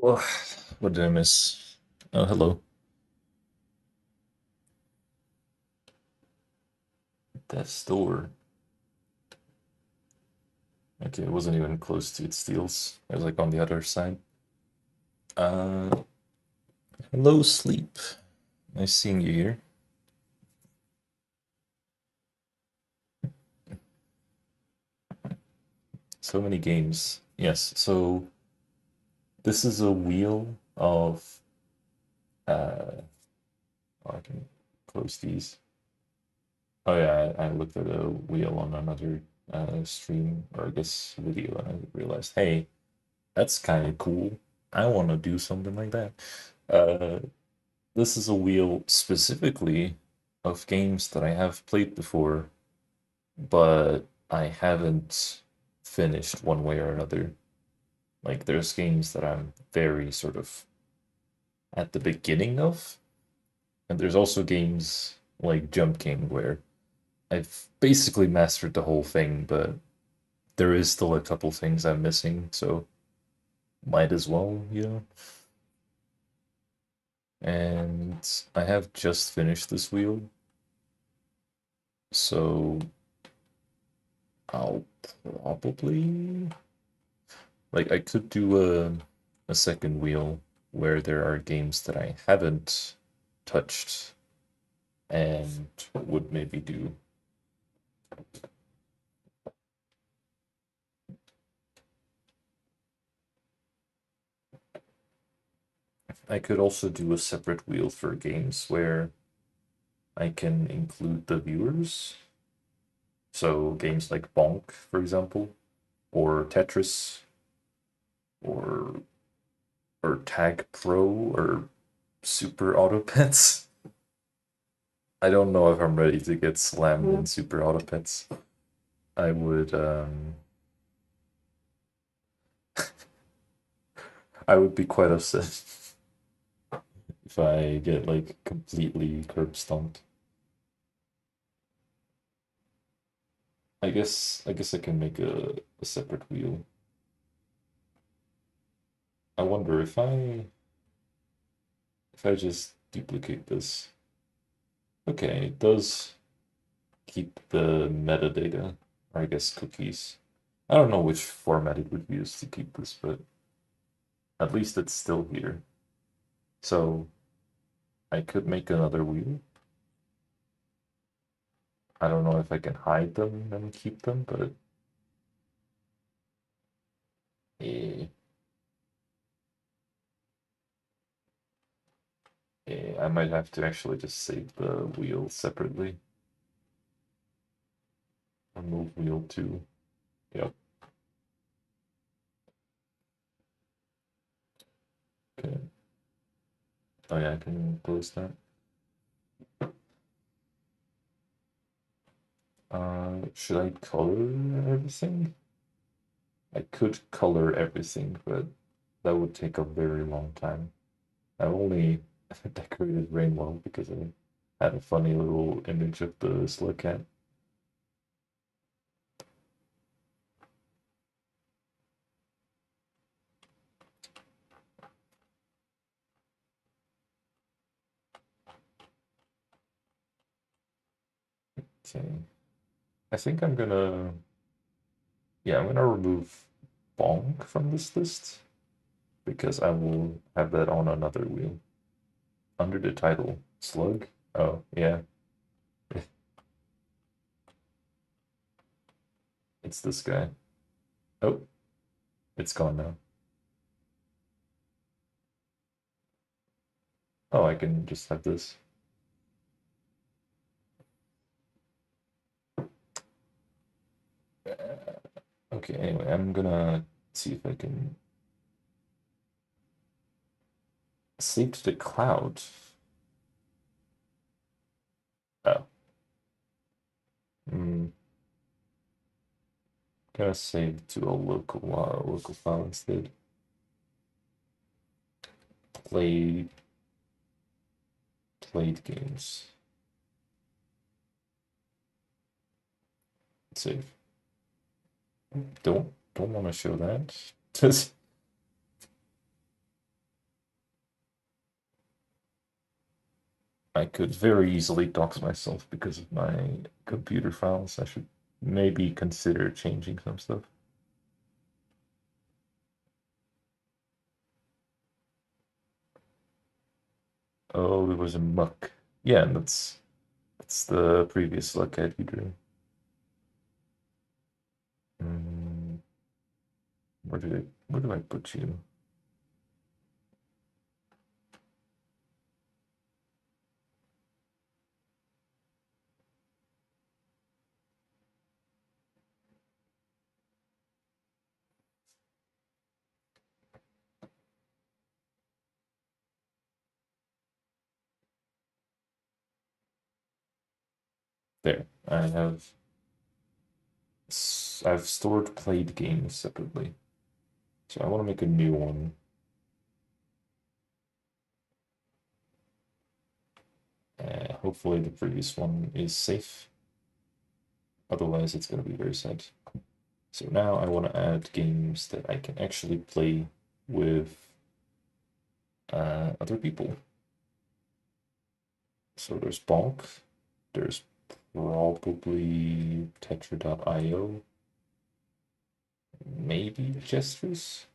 Oh, what did I miss? Oh, hello. Death's door. Okay, it wasn't even close to its steals. It was like on the other side. Uh, hello, sleep. Nice seeing you here. So many games. Yes, so this is a wheel of oh, I can close these. Oh yeah, I looked at a wheel on another stream or I guess video and I realized, hey, that's kind of cool. I want to do something like that. Uh, this is a wheel specifically of games that I have played before, but I haven't finished one way or another. Like there's games that I'm very sort of at the beginning of, and there's also games like Jump King where I've basically mastered the whole thing, but there is still a couple things I'm missing, so might as well, you know. And I have just finished this wheel, so I'll probably like I could do a second wheel where there are games that I haven't touched and would maybe do. I could also do a separate wheel for games where I can include the viewers. So games like Bonk, for example, or Tetris, or Tag Pro, or Super Auto Pets. I don't know if I'm ready to get slammed in Super Auto Pets. I would I would be quite upset if I get like completely curb stomped. I guess I can make a separate wheel. I wonder if I just duplicate this. Okay, it does keep the metadata, or I guess cookies. I don't know which format it would use to keep this, but at least it's still here. So I could make another wheel. I don't know if I can hide them and keep them, but eh, I might have to actually just save the wheel separately. Remove wheel 2. Yep. Okay. Oh yeah, I can close that. Should I color everything? I could color everything, but that would take a very long time. I only decorated Rainbow because I had a funny little image of the slug cat. Okay. I think I'm gonna remove Bonk from this list because I will have that on another wheel. Under the title, Slug? Oh, yeah, it's this guy. Oh, it's gone now. Oh, I can just have this. Okay, anyway, I'm gonna see if I can save to the cloud. Oh, hmm. Gonna save to a local file instead. Played played games. Save. Don't want to show that. I could very easily dox myself because of my computer files. I should maybe consider changing some stuff. Oh, it was a muck. Yeah, and that's the previous luck ad you drew. Mm, where do I put you? There. I've stored played games separately. So I want to make a new one. Hopefully the previous one is safe. Otherwise, it's going to be very sad. So now I want to add games that I can actually play with other people. So there's Bonk, there's probably Tetra.io, maybe Gestures.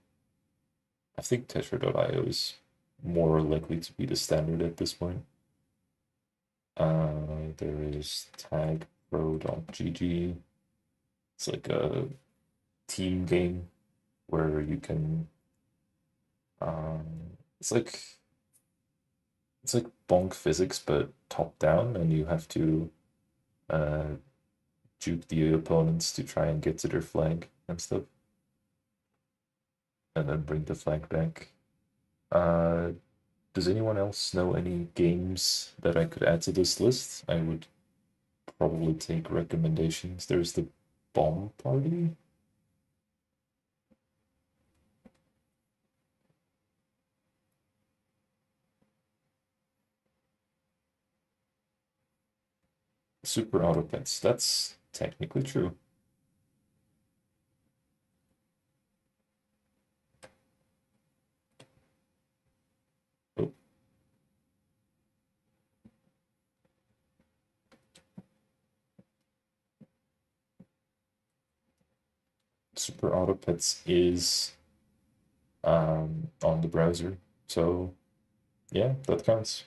I think Tetra.io is more likely to be the standard at this point. There is tagpro.gg. It's like a team game where you can it's like bonk physics but top down, and you have to uh juke the opponents to try and get to their flag and stuff, and then bring the flag back. Uh does anyone else know any games that I could add to this list? I would probably take recommendations. There's the Bomb Party. Super Auto Pets. That's technically true. Oh, Super Auto Pets is on the browser. So yeah, that counts.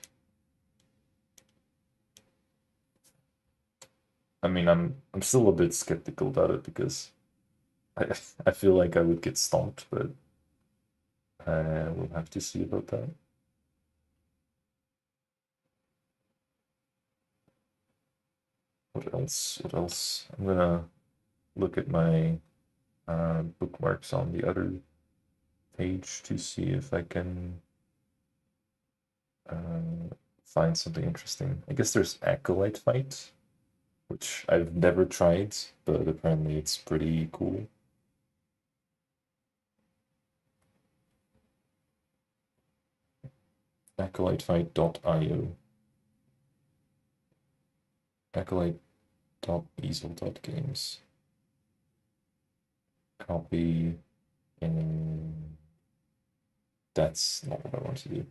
I mean, I'm still a bit skeptical about it because I I feel like I would get stomped, but we'll have to see about that. What else? What else? I'm gonna look at my bookmarks on the other page to see if I can find something interesting. I guess there's Acolyte Fight, which I've never tried, but apparently it's pretty cool. Acolytefight.io. Acolyte.easel.games. Copy, and that's not what I want to do.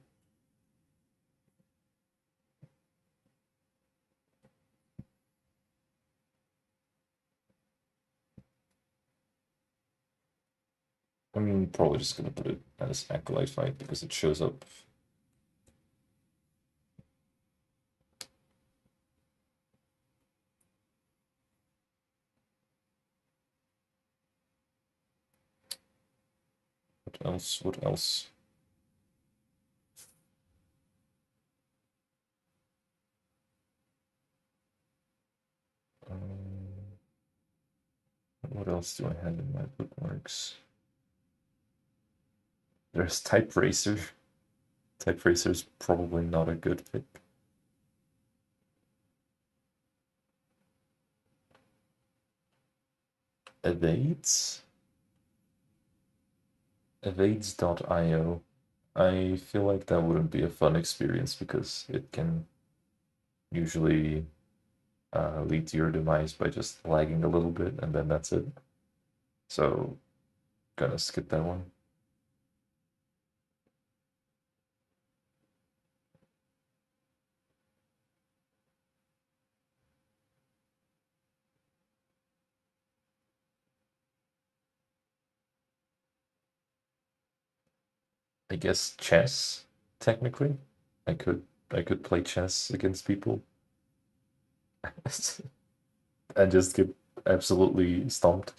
I'm probably just gonna put it as Acolyte Fight because it shows up. What else? What else? Um, what else do I have in my bookmarks? There's Type Racer. Type Racer's probably not a good pick. Evades? Evades.io. I feel like that wouldn't be a fun experience because it can usually lead to your demise by just lagging a little bit and then that's it. So, gonna skip that one. I guess chess, technically. I could I could play chess against people and just get absolutely stomped.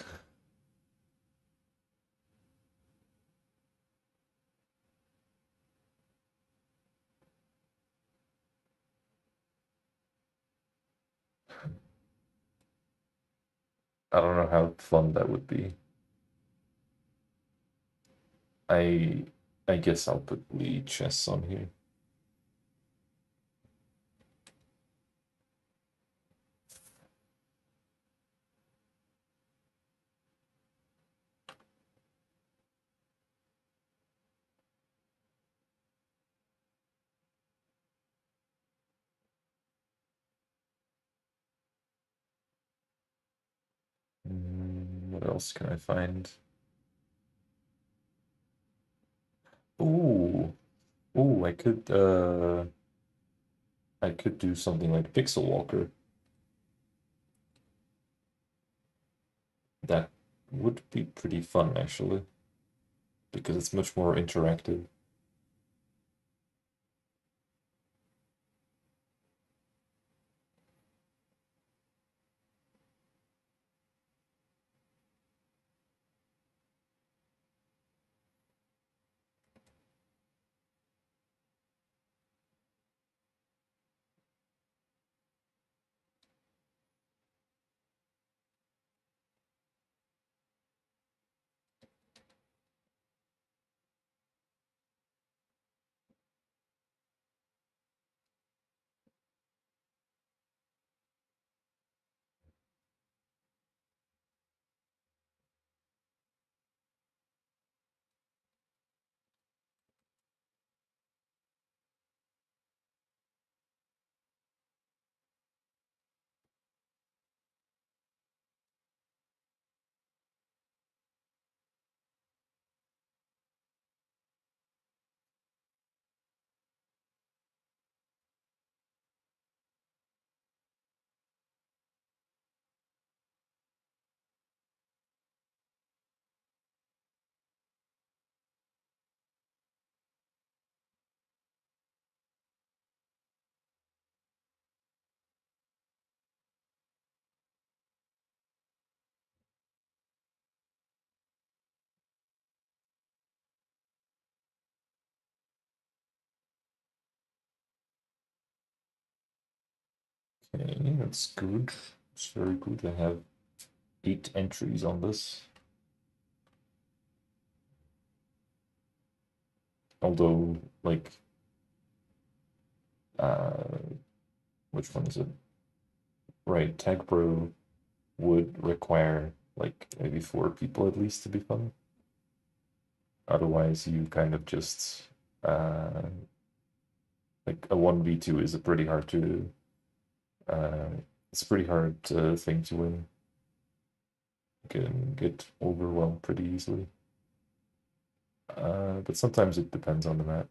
I don't know how fun that would be. I I guess I'll put the chess on here. What else can I find? Ooh, ooh, I could do something like Pixel Walker. That would be pretty fun actually, because it's much more interactive. Okay, that's good. It's very good. I have 8 entries on this. Although, like, uh, which one is it? Right, Tag Pro would require like maybe 4 people at least to be fun. Otherwise, you kind of just uh, like a 1v2 is a pretty hard to uh, it's a pretty hard thing to win. You can get overwhelmed pretty easily. But sometimes it depends on the map.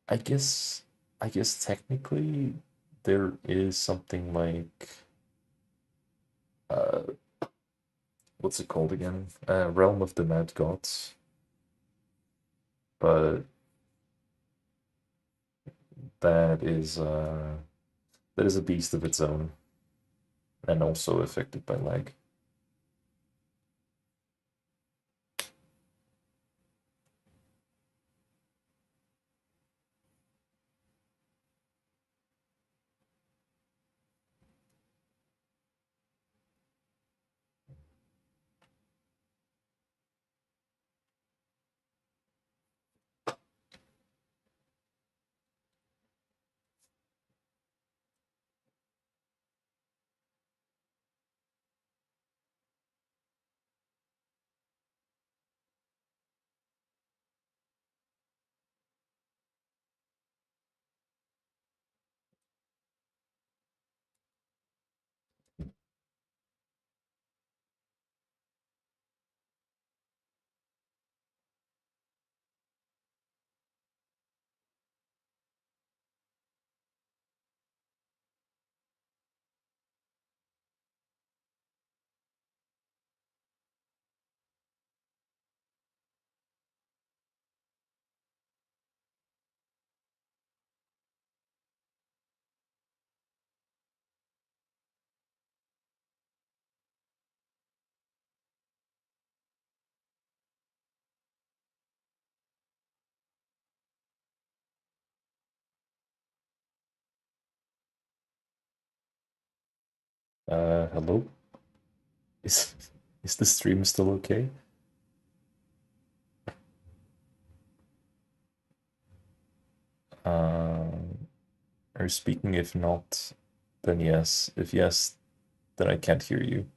I guess I guess technically there is something like uh what's it called again? Realm of the Mad Gods, but that is uh that is a beast of its own and also affected by lag. Hello? Is is the stream still okay? Are you speaking? If not, then yes. If yes, then I can't hear you.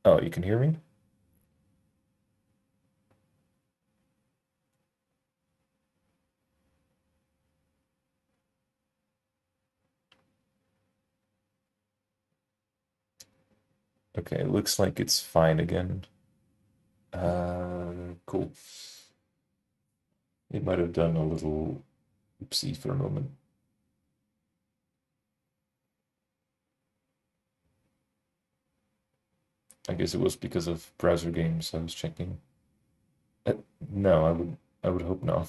Oh, you can hear me? Okay, it looks like it's fine again. Cool. It might have done a little oopsie for a moment. I guess it was because of browser games I was checking. Uh, no, I would hope not.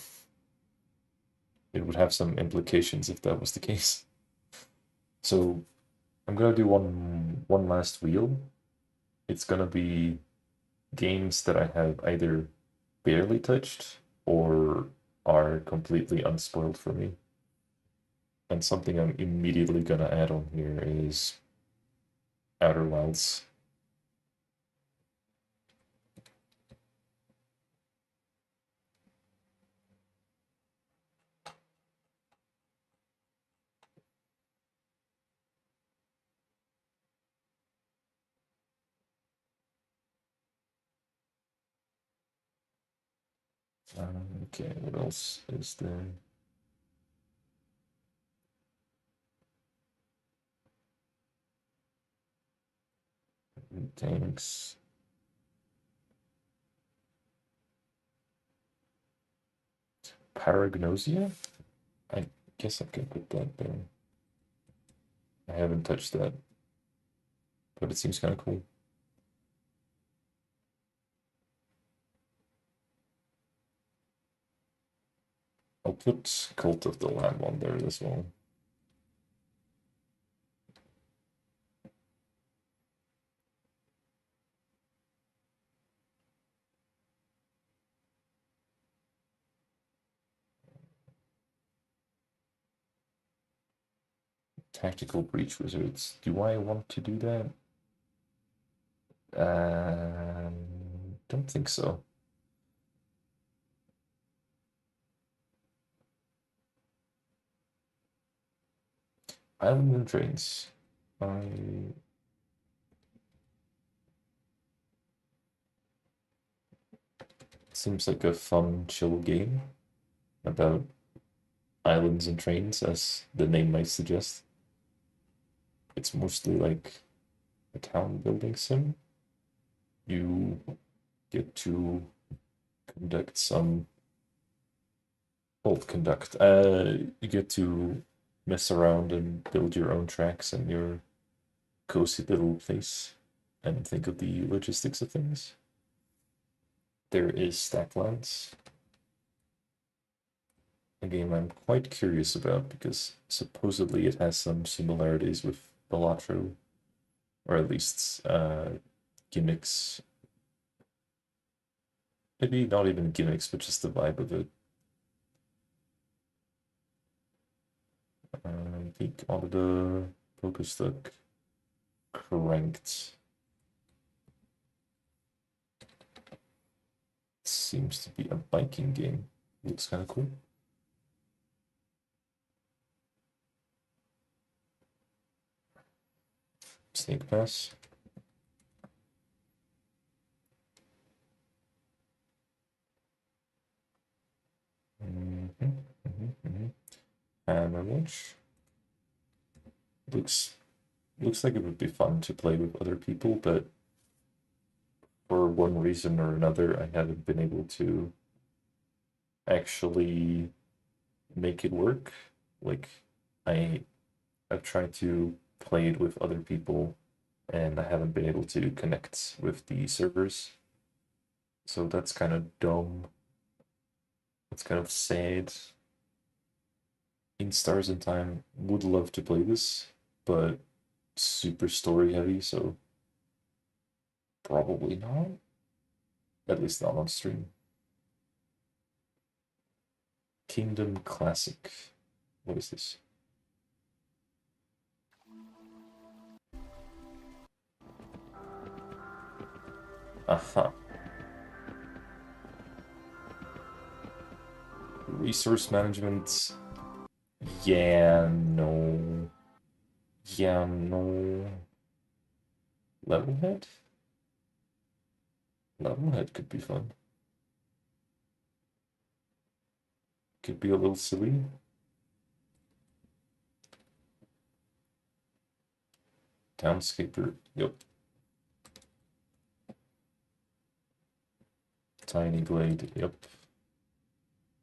It would have some implications if that was the case. So I'm gonna do one last wheel. It's gonna be games that I have either barely touched or are completely unspoiled for me. And something I'm immediately gonna add on here is Outer Wilds. Okay, what else is there? Tanks. Paragnosia? I guess I can put that there. I haven't touched that, but it seems kind of cool. I'll put Cult of the Lamb on there as well. Tactical Breach Wizards. Do I want to do that? Don't think so. Island and Trains. I Seems like a fun, chill game about islands and trains, as the name might suggest. It's mostly like a town building sim. You get to conduct some conduct. You get to mess around and build your own tracks in your cozy little place and think of the logistics of things. There is Stacklands, a game I'm quite curious about because supposedly it has some similarities with Balatro, or at least gimmicks. Maybe not even gimmicks, but just the vibe of it. Peak Auditor, Pokestuck, Cranked. Seems to be a biking game. Looks kind of cool. Snake Pass. Hammer Launch. Looks looks like it would be fun to play with other people, but for one reason or another, I haven't been able to actually make it work. Like I I've tried to play it with other people and I haven't been able to connect with the servers. So that's kind of dumb. It's kind of sad. In Stars in Time, would love to play this, but super story heavy, so probably not. At least not on stream. Kingdom Classic. What is this? Uh-huh. Resource management. Yeah, no. Yeah, no. Level head? Level head could be fun. Could be a little silly. Townscaper. Yep. Tiny blade. Yep.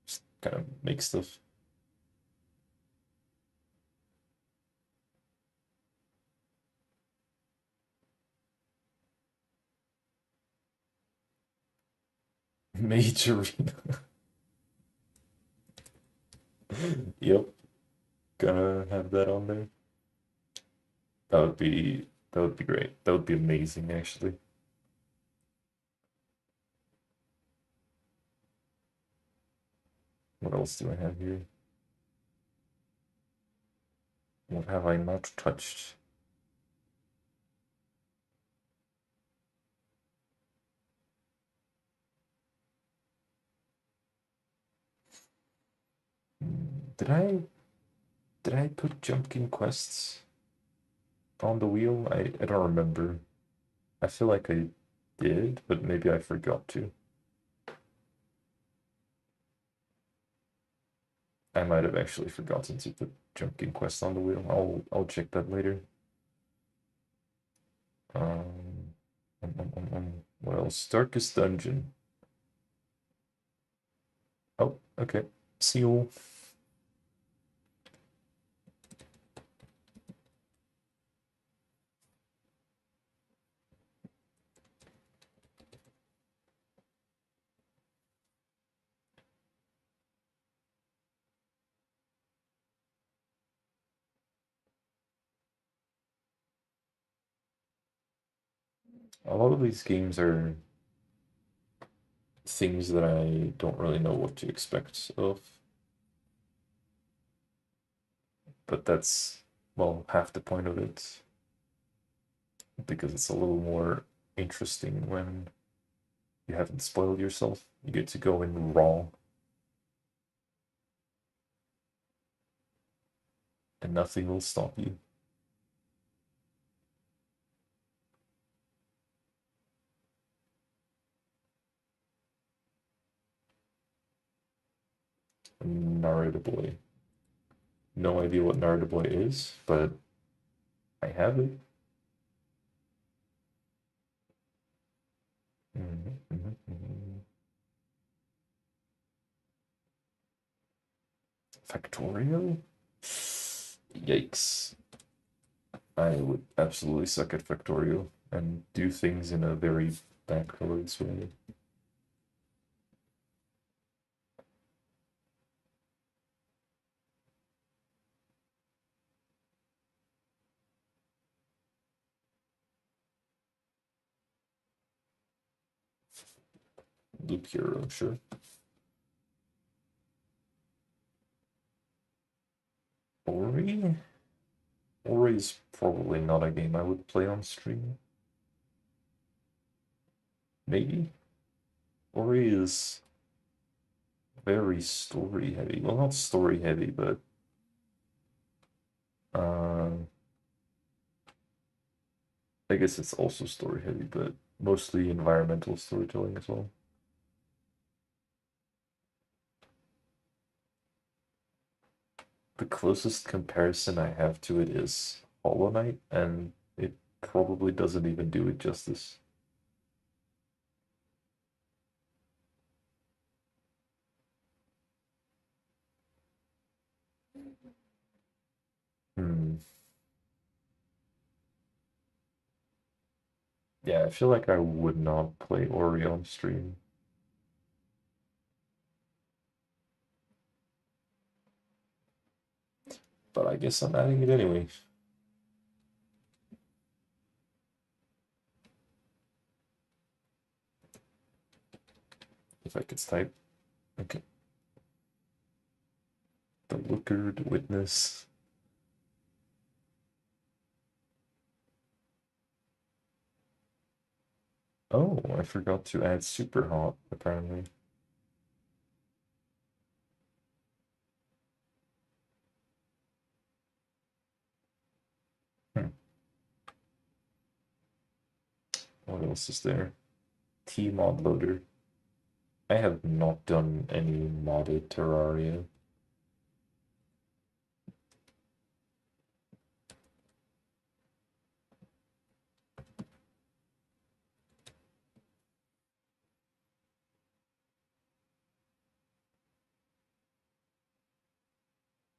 Just kind of make stuff. Major. Yep. Gonna have that on there. That would be great. That would be amazing actually. What else do I have here? What have I not touched? Did I put Jumpkin quests on the wheel? I don't remember. I feel like I did, but maybe I forgot to. I might have actually forgotten to put Jumpkin quest on the wheel. I'll check that later. What else? Darkest Dungeon. Oh, okay. Seal. A lot of these games are things that I don't really know what to expect of, but that's, well, half the point of it, because it's a little more interesting when you haven't spoiled yourself. You get to go in raw, and nothing will stop you. Narada Boy. No idea what Narada Boy is, but I have it. Factorio? Yikes. I would absolutely suck at Factorio and do things in a very backwards way. Loop Hero, sure. Ori? Ori is probably not a game I would play on stream. Maybe? Ori is very story heavy. Well, not story heavy, but uh, I guess it's also story heavy, but mostly environmental storytelling as well. The closest comparison I have to it is Hollow Knight, and it probably doesn't even do it justice. Hmm. Yeah, I feel like I would not play Ori on stream, but I guess I'm adding it anyway. If I could type. Okay. The Looker, the Witness. Oh, I forgot to add super hot, apparently. Hmm. What else is there? T mod loader. I have not done any modded Terraria.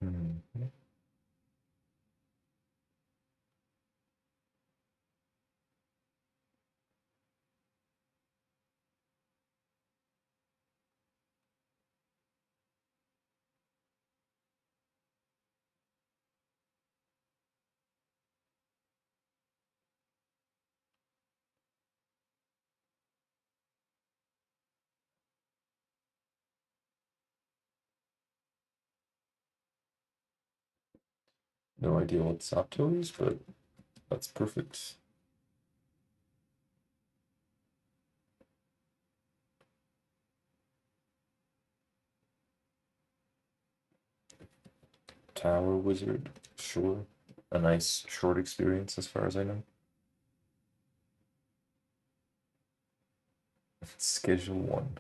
Hmm. No idea what Sato is, but that's perfect. Tower Wizard, sure. A nice short experience as far as I know. Schedule 1.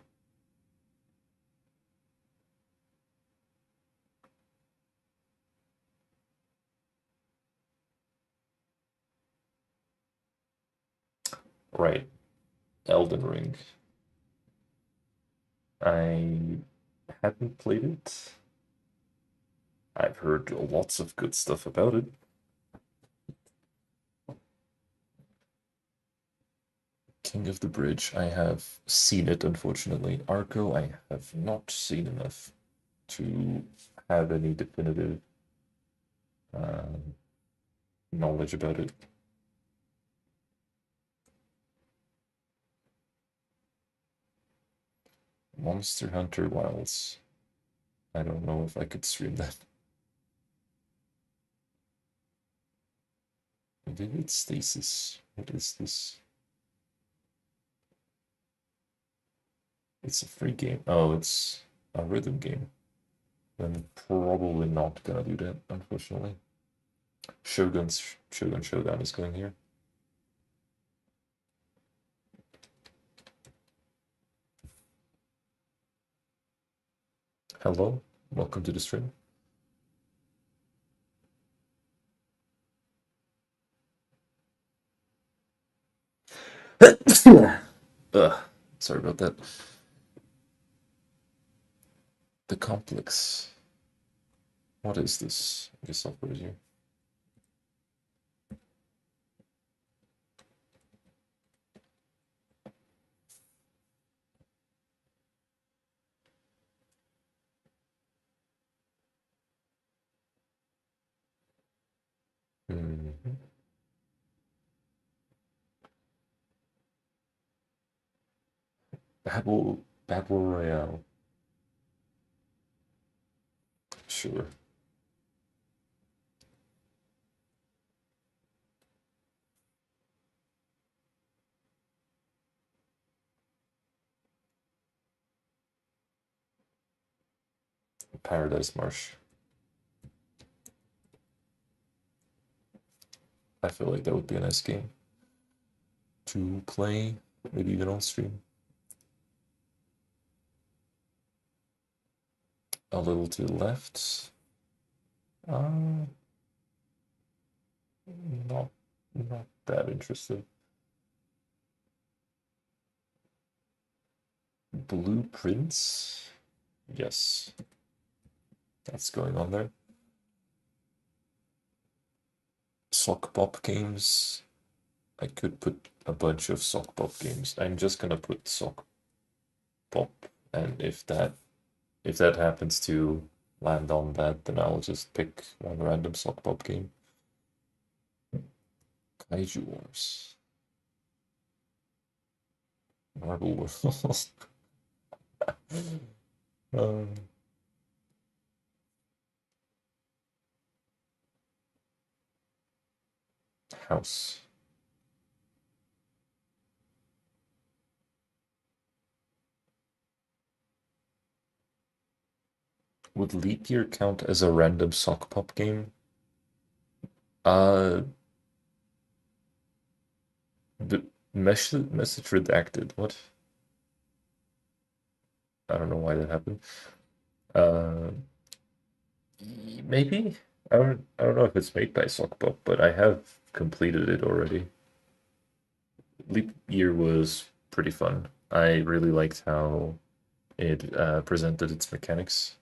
Right, Elden Ring. I haven't played it. I've heard lots of good stuff about it. King of the Bridge, I have seen it, unfortunately. Arco, I have not seen enough to have any definitive um, knowledge about it. Monster Hunter Wilds. I don't know if I could stream that. Vivid Stasis. What is this? It's a free game. Oh, it's a rhythm game. Then probably not gonna do that, unfortunately. Shogun Showdown is going here. Hello, welcome to the stream. Ugh, sorry about that. The complex. What is this? I guess I'll put it here. Mhm. Battle Royale. Sure. Paradise Marsh. I feel like that would be a nice game to play, maybe even on stream. A little to the left. Uh, not not that interested. Blueprints. Yes, that's going on there. Sock pop games. I could put a bunch of sock pop games. I'm just gonna put sock pop, and if that happens to land on that, then I'll just pick one random sock pop game. Kaiju Wars. Marble World. um, House. Would leap year count as a random sock pop game? Uh, the message redacted. What? I don't know why that happened. Uh, maybe. I don't know if it's made by sock pop, but I have completed it already. Leap year was pretty fun. I really liked how it presented its mechanics.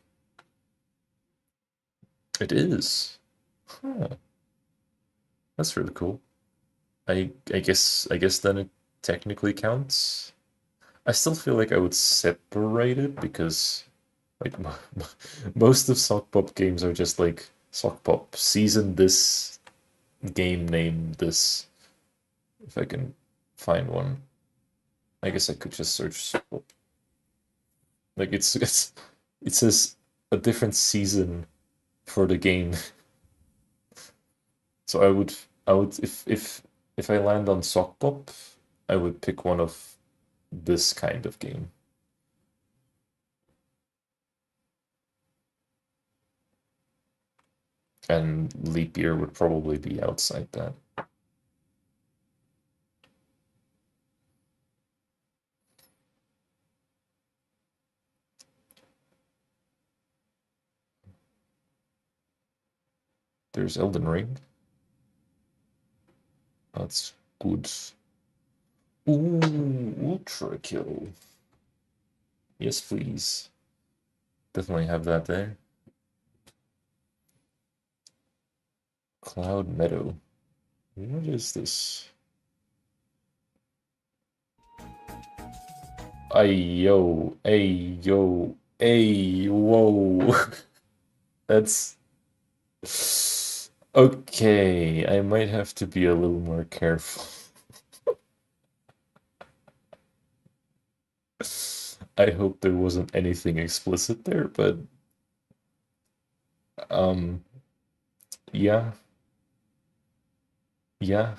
It is. Huh, that's really cool. I guess then it technically counts. I still feel like I would separate it because like most of Sock Pop games are just like Sock Pop season this, game name this. If I can find one, I guess I could just search Sock Pop. Like it's it says a different season for the game. So I would if I land on Sock Pop, I would pick one of this kind of game. And leap year would probably be outside that. There's Elden Ring. That's good. Ooh, Ultra Kill. Yes, please. Definitely have that there. Cloud Meadow. What is this? Ay, whoa. That's okay. I might have to be a little more careful. I hope there wasn't anything explicit there, but um, yeah, yeah.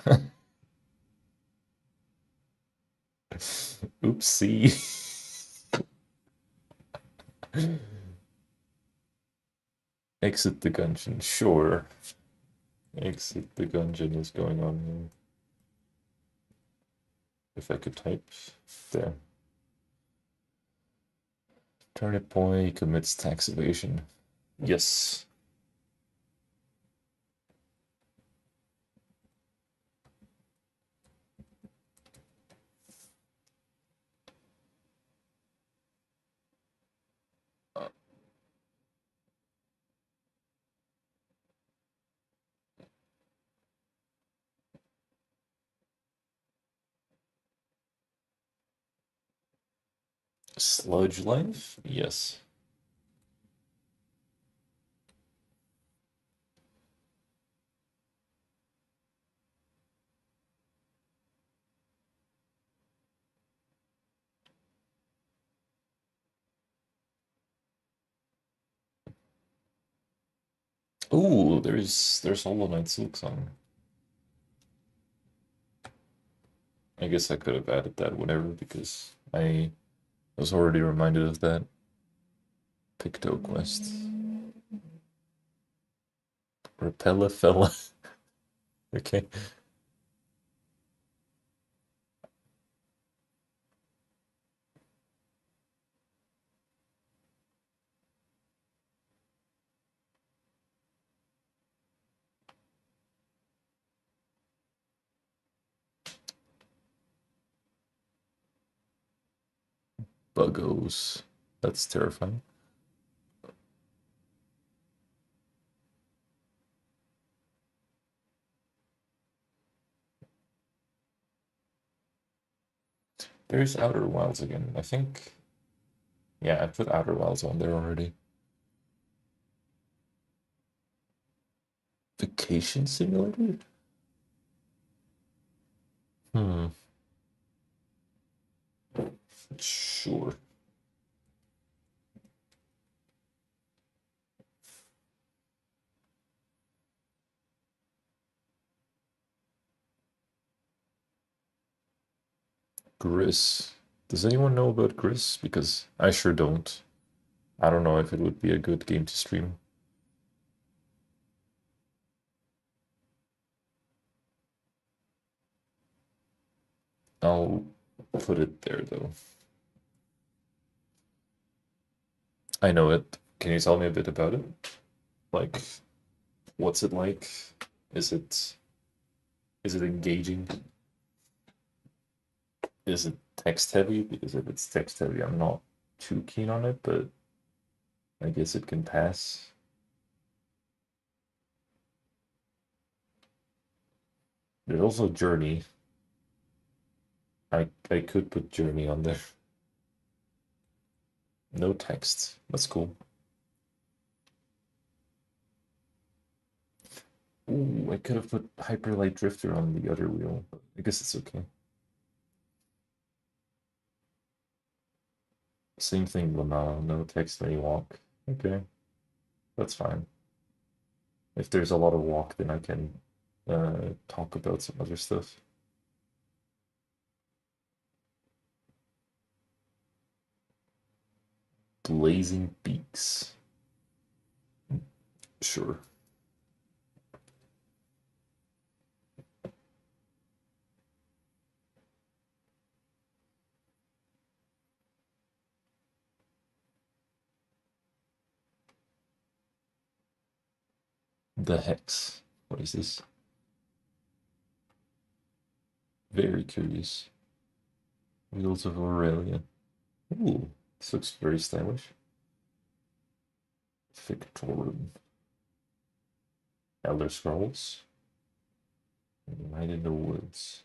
Oopsie. Exit the dungeon. Sure. Exit the dungeon is going on here. If I could type. There. Turnip boy commits tax evasion. Yes. Sludge life? Yes. Ooh, there's Hollow Knight Silksong. I guess I could have added that whatever because I was already reminded of that Picto quest. Repella fella. Okay. Buggos. That's terrifying. There's Outer Wilds again. I think. Yeah, I put Outer Wilds on there already. Vacation Simulator? Hmm. Sure. Gris. Does anyone know about Gris? Because I sure don't. I don't know if it would be a good game to stream. I'll put it there though. I know it. Can you tell me a bit about it? Like, what's it like? Is it is it engaging? Is it text heavy? Because if it's text heavy, I'm not too keen on it, but I guess it can pass. There's also Journey. I could put Journey on there. No text. That's cool. Ooh, I could have put Hyperlight Drifter on the other wheel, but I guess it's okay. Same thing, Lamau. No text when you walk. Okay, that's fine. If there's a lot of walk, then I can talk about some other stuff. Blazing Beaks. Sure. The Hex. What is this? Very curious. Wheels of Aurelia. Ooh, this looks very stylish. Victorian. Elder Scrolls. Night in the Woods.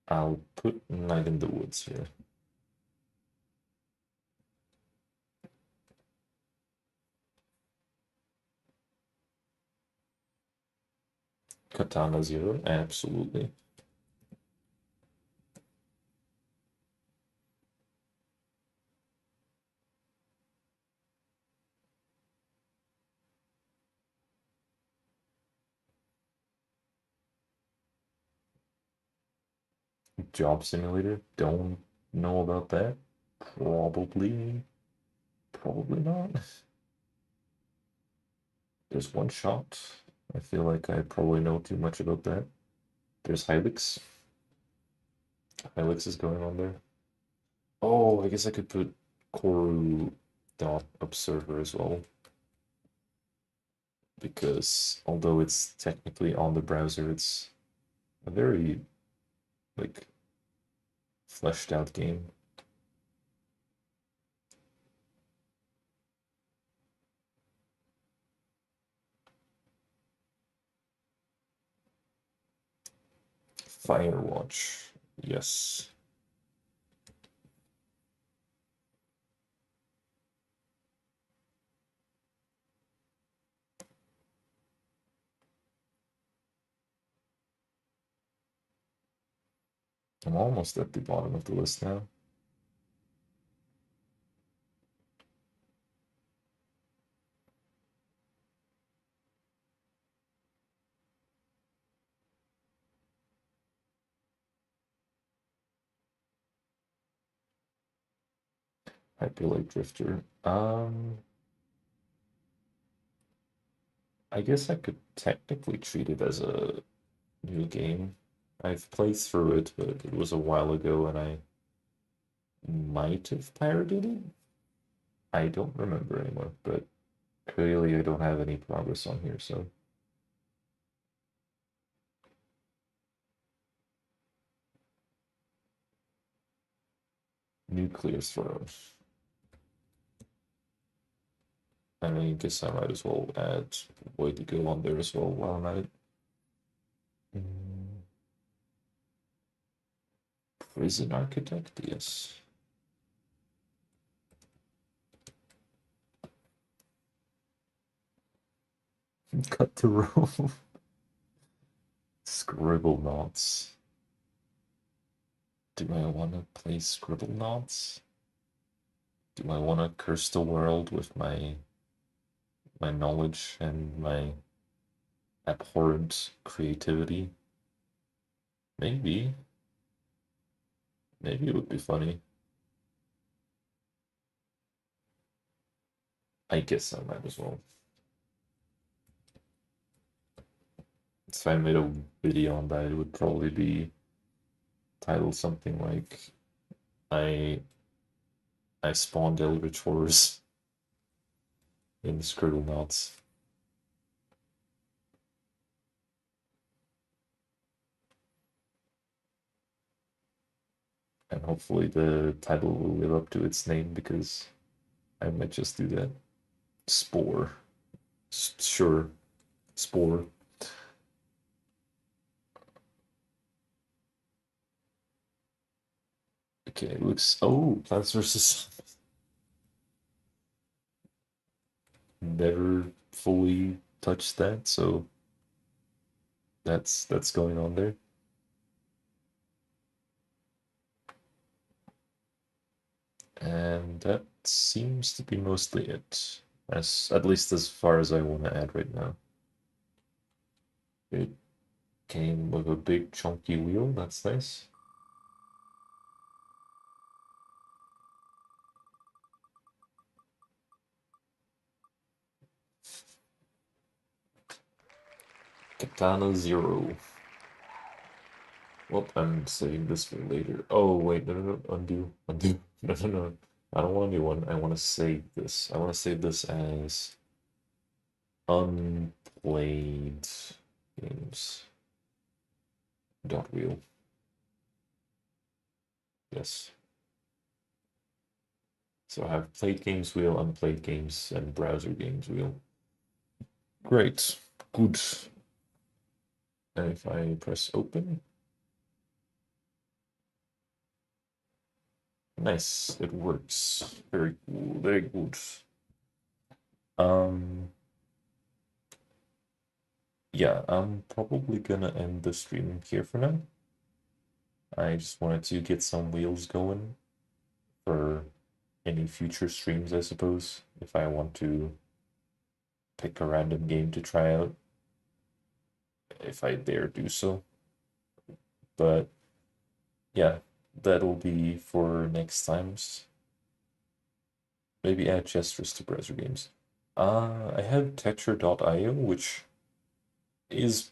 I'll put Night in the Woods here. Katana Zero, absolutely. Job Simulator, don't know about that. Probably, probably not. There's One Shot. I feel like I probably know too much about that. There's Helix. Helix is going on there. Oh, I guess I could put Koru dot observer as well, because although it's technically on the browser, it's a very like fleshed out game. Firewatch, yes. I'm almost at the bottom of the list now. Hyperlight Drifter. I guess I could technically treat it as a new game. I've played through it, but it was a while ago and I might have pirated it. I don't remember anymore, but clearly I don't have any progress on here, so nuclear throne. I mean, I guess I might as well add Way to Go on there as well while I'm at it. Mm, Prison Architect, yes. Cut the rope. Scribble knots. Do I want to play Scribble knots? Do I want to curse the world with my knowledge and my abhorrent creativity? Maybe. Maybe it would be funny. I guess I might as well. If I made a video on that, it would probably be titled something like I I spawned Elritors in Scribble Knots. And hopefully the title will live up to its name because I might just do that. Spore. Sure. Spore. Okay, it looks. Oh, Plants vs. Never fully touched that, so that's going on there. And that seems to be mostly it. At least as far as I want to add right now. It came with a big chunky wheel, that's nice. Katana Zero. Well, I'm saving this for later. Oh, wait, no, undo, undo. No. I don't want a new one. I want to save this. I want to save this as unplayed games. Dot wheel. Yes. So I have played games wheel, unplayed games, and browser games wheel. Great. Good. And if I press open, nice, it works. Very cool, very good. Um, yeah, I'm probably gonna end the stream here for now. I just wanted to get some wheels going for any future streams, I suppose, if I want to pick a random game to try out, if I dare do so. But yeah, that'll be for next times. Maybe add gestures to browser games. I have Tetra.io, which is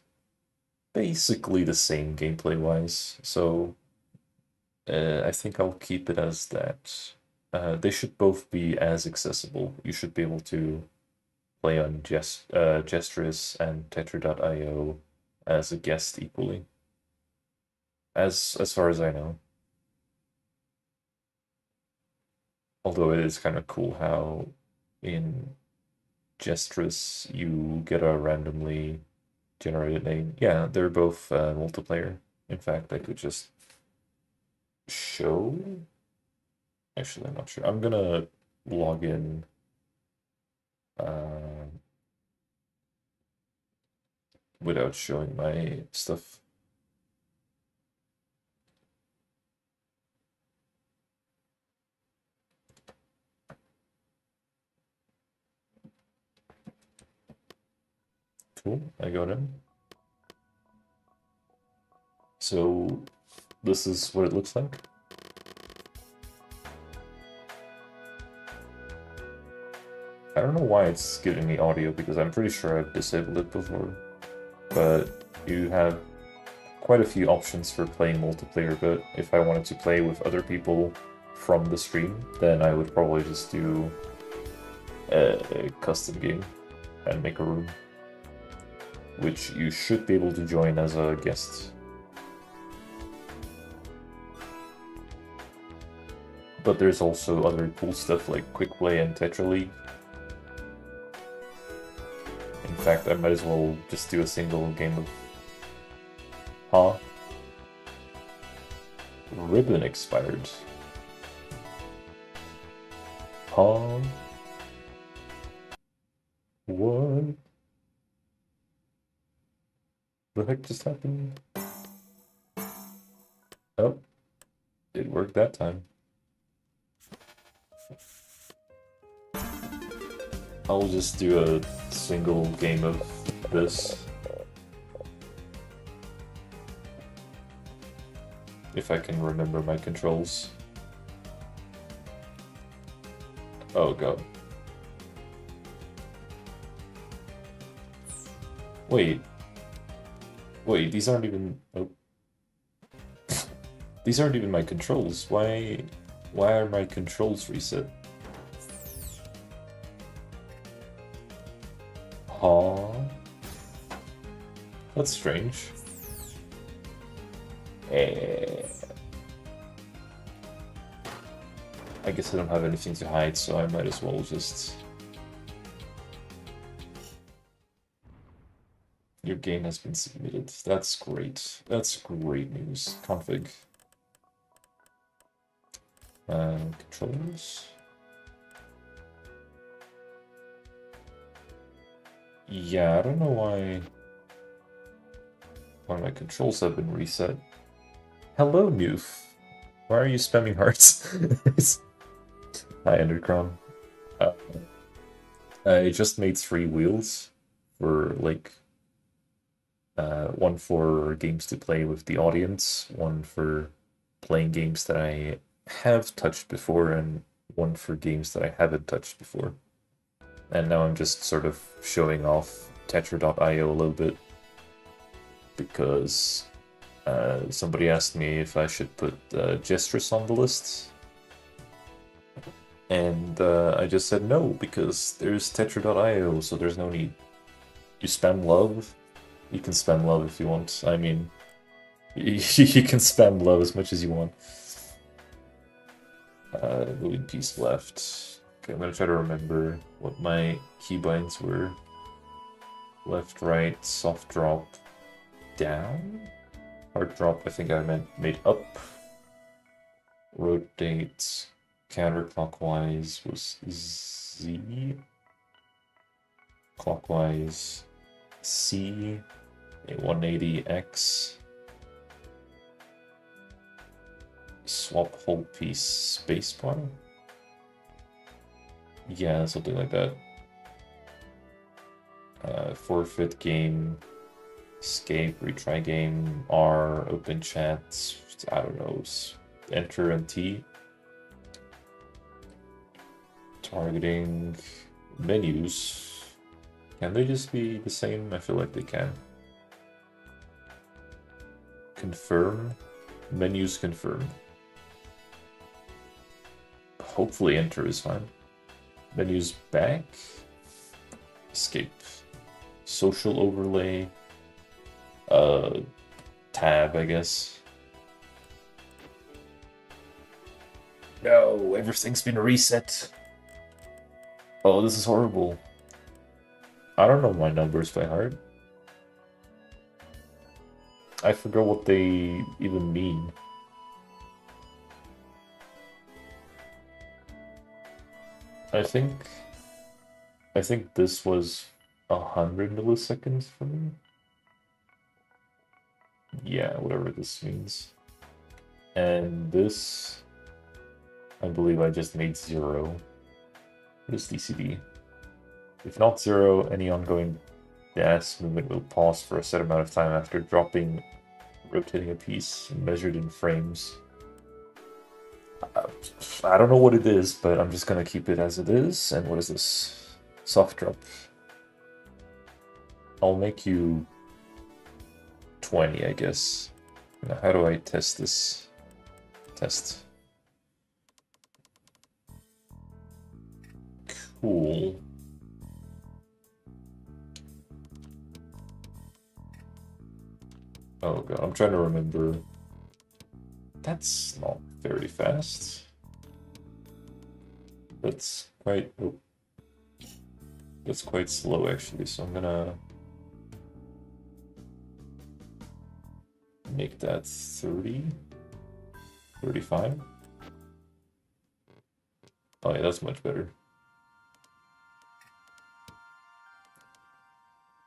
basically the same gameplay wise, so I think I'll keep it as that. They should both be as accessible. You should be able to play on Gestress and Tetra.io as a guest equally, as far as I know. Although it is kind of cool how in Gestress you get a randomly generated name. Yeah, they're both multiplayer. In fact, I could just show. Actually, I'm not sure. I'm gonna log in uh, without showing my stuff. Cool, I got in. So this is what it looks like. I don't know why it's giving me audio because I'm pretty sure I've disabled it before. But you have quite a few options for playing multiplayer, but if I wanted to play with other people from the stream, then I would probably just do a custom game and make a room, which you should be able to join as a guest. But there's also other cool stuff like Quick Play and Tetra League. In fact, I might as well just do a single game of... Huh? Ribbon expired. Huh? What the heck just happened? Oh, it worked that time. I'll just do a single game of this. If I can remember my controls. Oh god. Wait, wait, these aren't even... Oh. These aren't even my controls. Why are my controls reset? Huh? That's strange. I guess I don't have anything to hide, so I might as well just... Your game has been submitted. That's great. That's great news. Config. Controllers. Yeah, I don't know why my controls have been reset. Hello, Noof. Why are you spamming hearts? Hi, Endercron. I just made 3 wheels for like one for games to play with the audience, one for playing games that I have touched before, and one for games that I haven't touched before. And now I'm just sort of showing off Tetra.io a little bit because somebody asked me if I should put Gestress on the list. And I just said no, because there's Tetra.io, so there's no need. You spam love? You can spam love if you want. I mean, you can spam love as much as you want. Moving piece left. Okay, I'm gonna try to remember what my keybinds were. Left, right, soft drop, down. Hard drop, I think I meant made up. Rotate counterclockwise was Z. Clockwise C. A 180X. Swap whole piece spacebar. Yeah, something like that. Forfeit game, escape, retry game, R, open chat, I don't know, enter and T. Targeting, menus. Can they just be the same? I feel like they can. Confirm, menus confirmed. Hopefully enter is fine. Menus back. Escape. Social overlay. Tab, I guess. No, everything's been reset. Oh, this is horrible. I don't know my numbers by heart. I forgot what they even mean. I think this was 100 milliseconds for me. Yeah, whatever this means. And this, I believe I just made 0. What is DCD? If not 0, any ongoing dash movement will pause for a set amount of time after dropping, rotating a piece, measured in frames. I don't know what it is, but I'm just gonna keep it as it is. And what is this? Soft drop. I'll make you 20, I guess. Now, how do I test this? Test. Cool. Oh god, I'm trying to remember. That's not very fast. That's quite... Oh. That's quite slow, actually, so I'm gonna... make that 30? 35? Oh yeah, that's much better.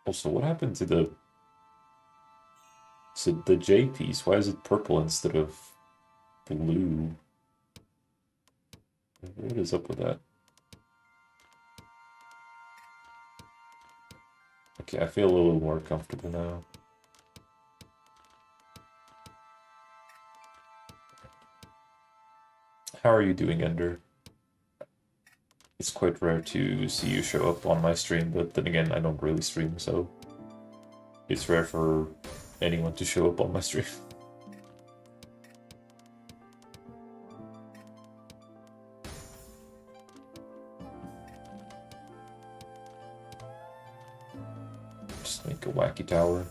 Also, what happened to the... So the J piece, why is it purple instead of blue? What is up with that? Okay, I feel a little more comfortable now. How are you doing, Ender? It's quite rare to see you show up on my stream, but then again, I don't really stream, so... it's rare for anyone to show up on my stream. Just make a wacky tower.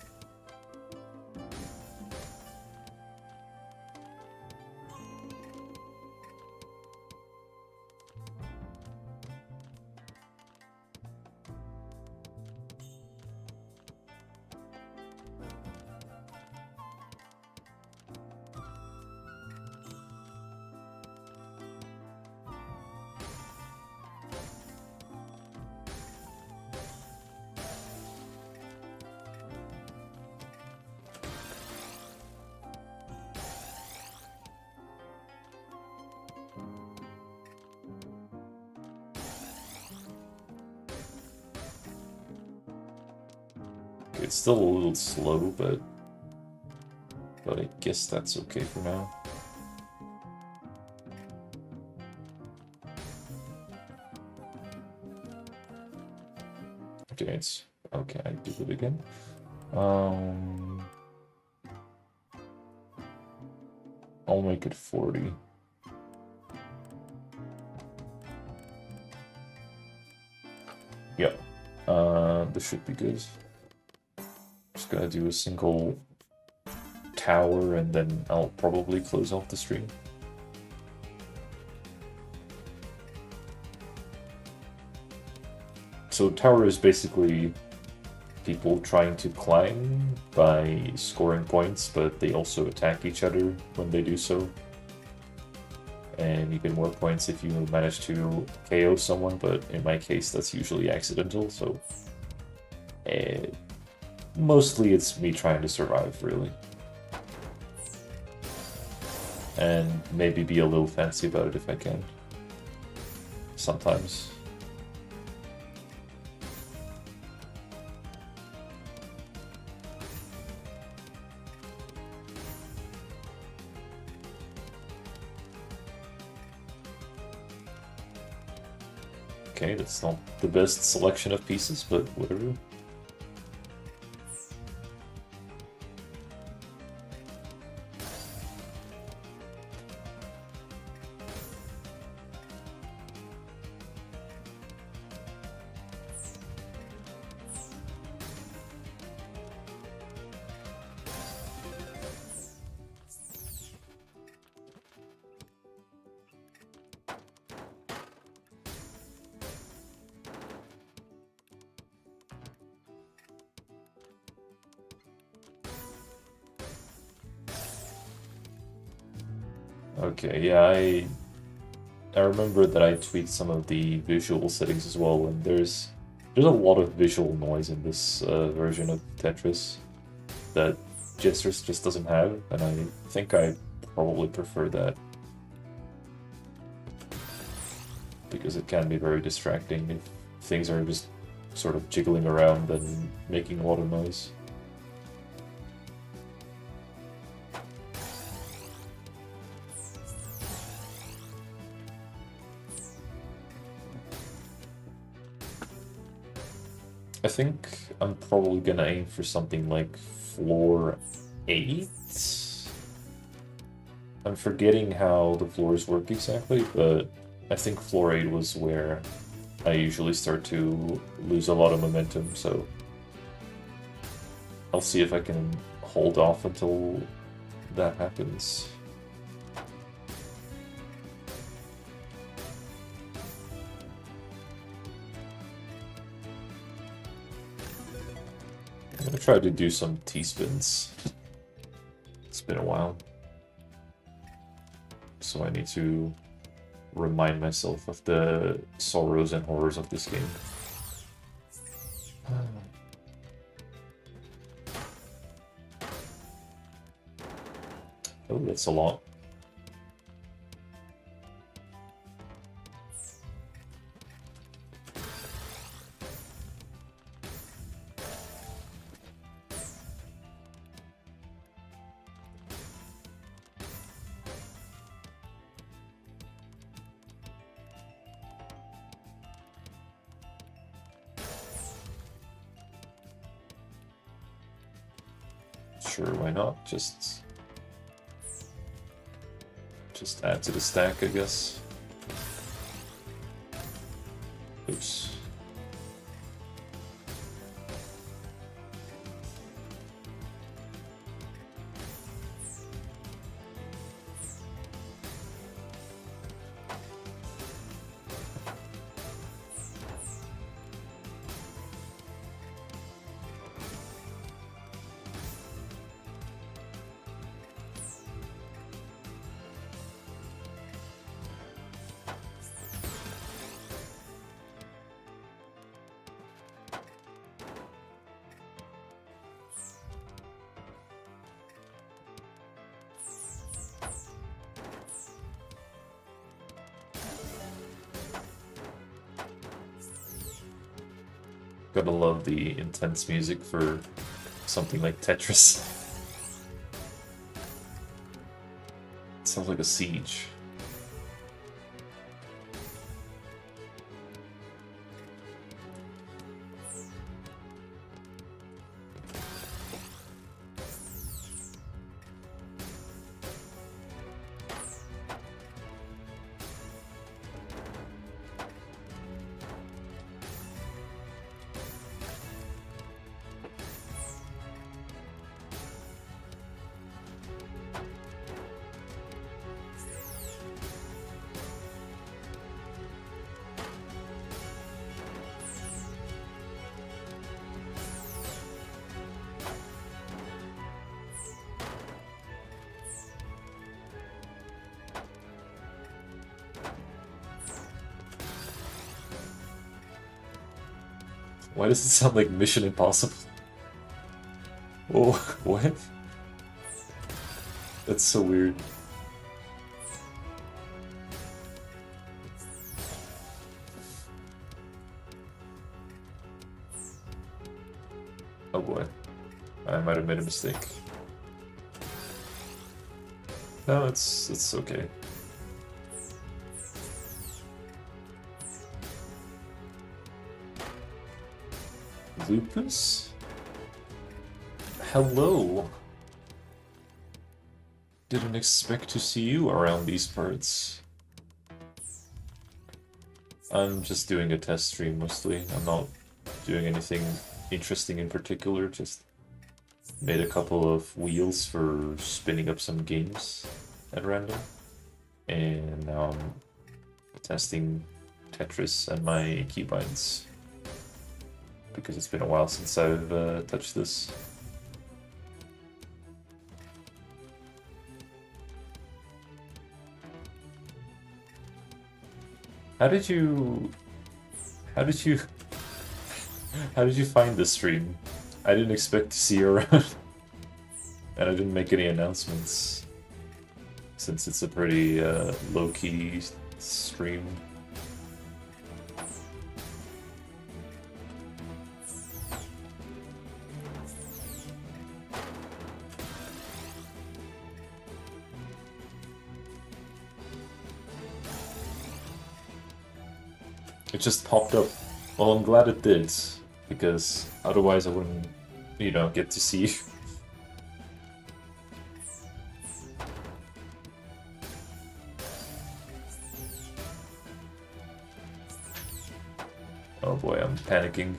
It's still a little slow, but I guess that's okay for now. Okay, it's okay. I do it again. I'll make it 40. Yep. This should be good. Just gonna do a single tower and then I'll probably close off the stream. So tower is basically people trying to climb by scoring points, but they also attack each other when they do so. And you get more points if you manage to KO someone, but in my case that's usually accidental, so mostly it's me trying to survive, really. And maybe be a little fancy about it if I can. Sometimes. Okay, that's not the best selection of pieces, but whatever. Okay, yeah, I remember that I tweaked some of the visual settings as well, and there's a lot of visual noise in this version of Tetris that Gestures just doesn't have, and I think I probably prefer that. Because it can be very distracting if things are just sort of jiggling around and making a lot of noise. I think I'm probably gonna aim for something like floor 8. I'm forgetting how the floors work exactly, but I think floor 8 was where I usually start to lose a lot of momentum, so I'll see if I can hold off until that happens. I'm gonna try to do some T-spins. It's been a while. So I need to remind myself of the sorrows and horrors of this game. Oh, that's a lot. Sure, why not? Just add to the stack, I guess. Oops. Gotta love the intense music for something like Tetris. It sounds like a siege. Why does it sound like Mission Impossible? Oh, what? That's so weird. Oh boy. I might have made a mistake. No, it's okay. Lupus? Hello. Didn't expect to see you around these parts. I'm just doing a test stream mostly. I'm not doing anything interesting in particular, just made a couple of wheels for spinning up some games at random. And now I'm testing Tetris and my keybinds, because it's been a while since I've touched this. How did you find this stream? I didn't expect to see you around. And I didn't make any announcements, since it's a pretty low-key stream. It just popped up. Well, I'm glad it did, because otherwise I wouldn't, you know, get to see you. Oh boy, I'm panicking.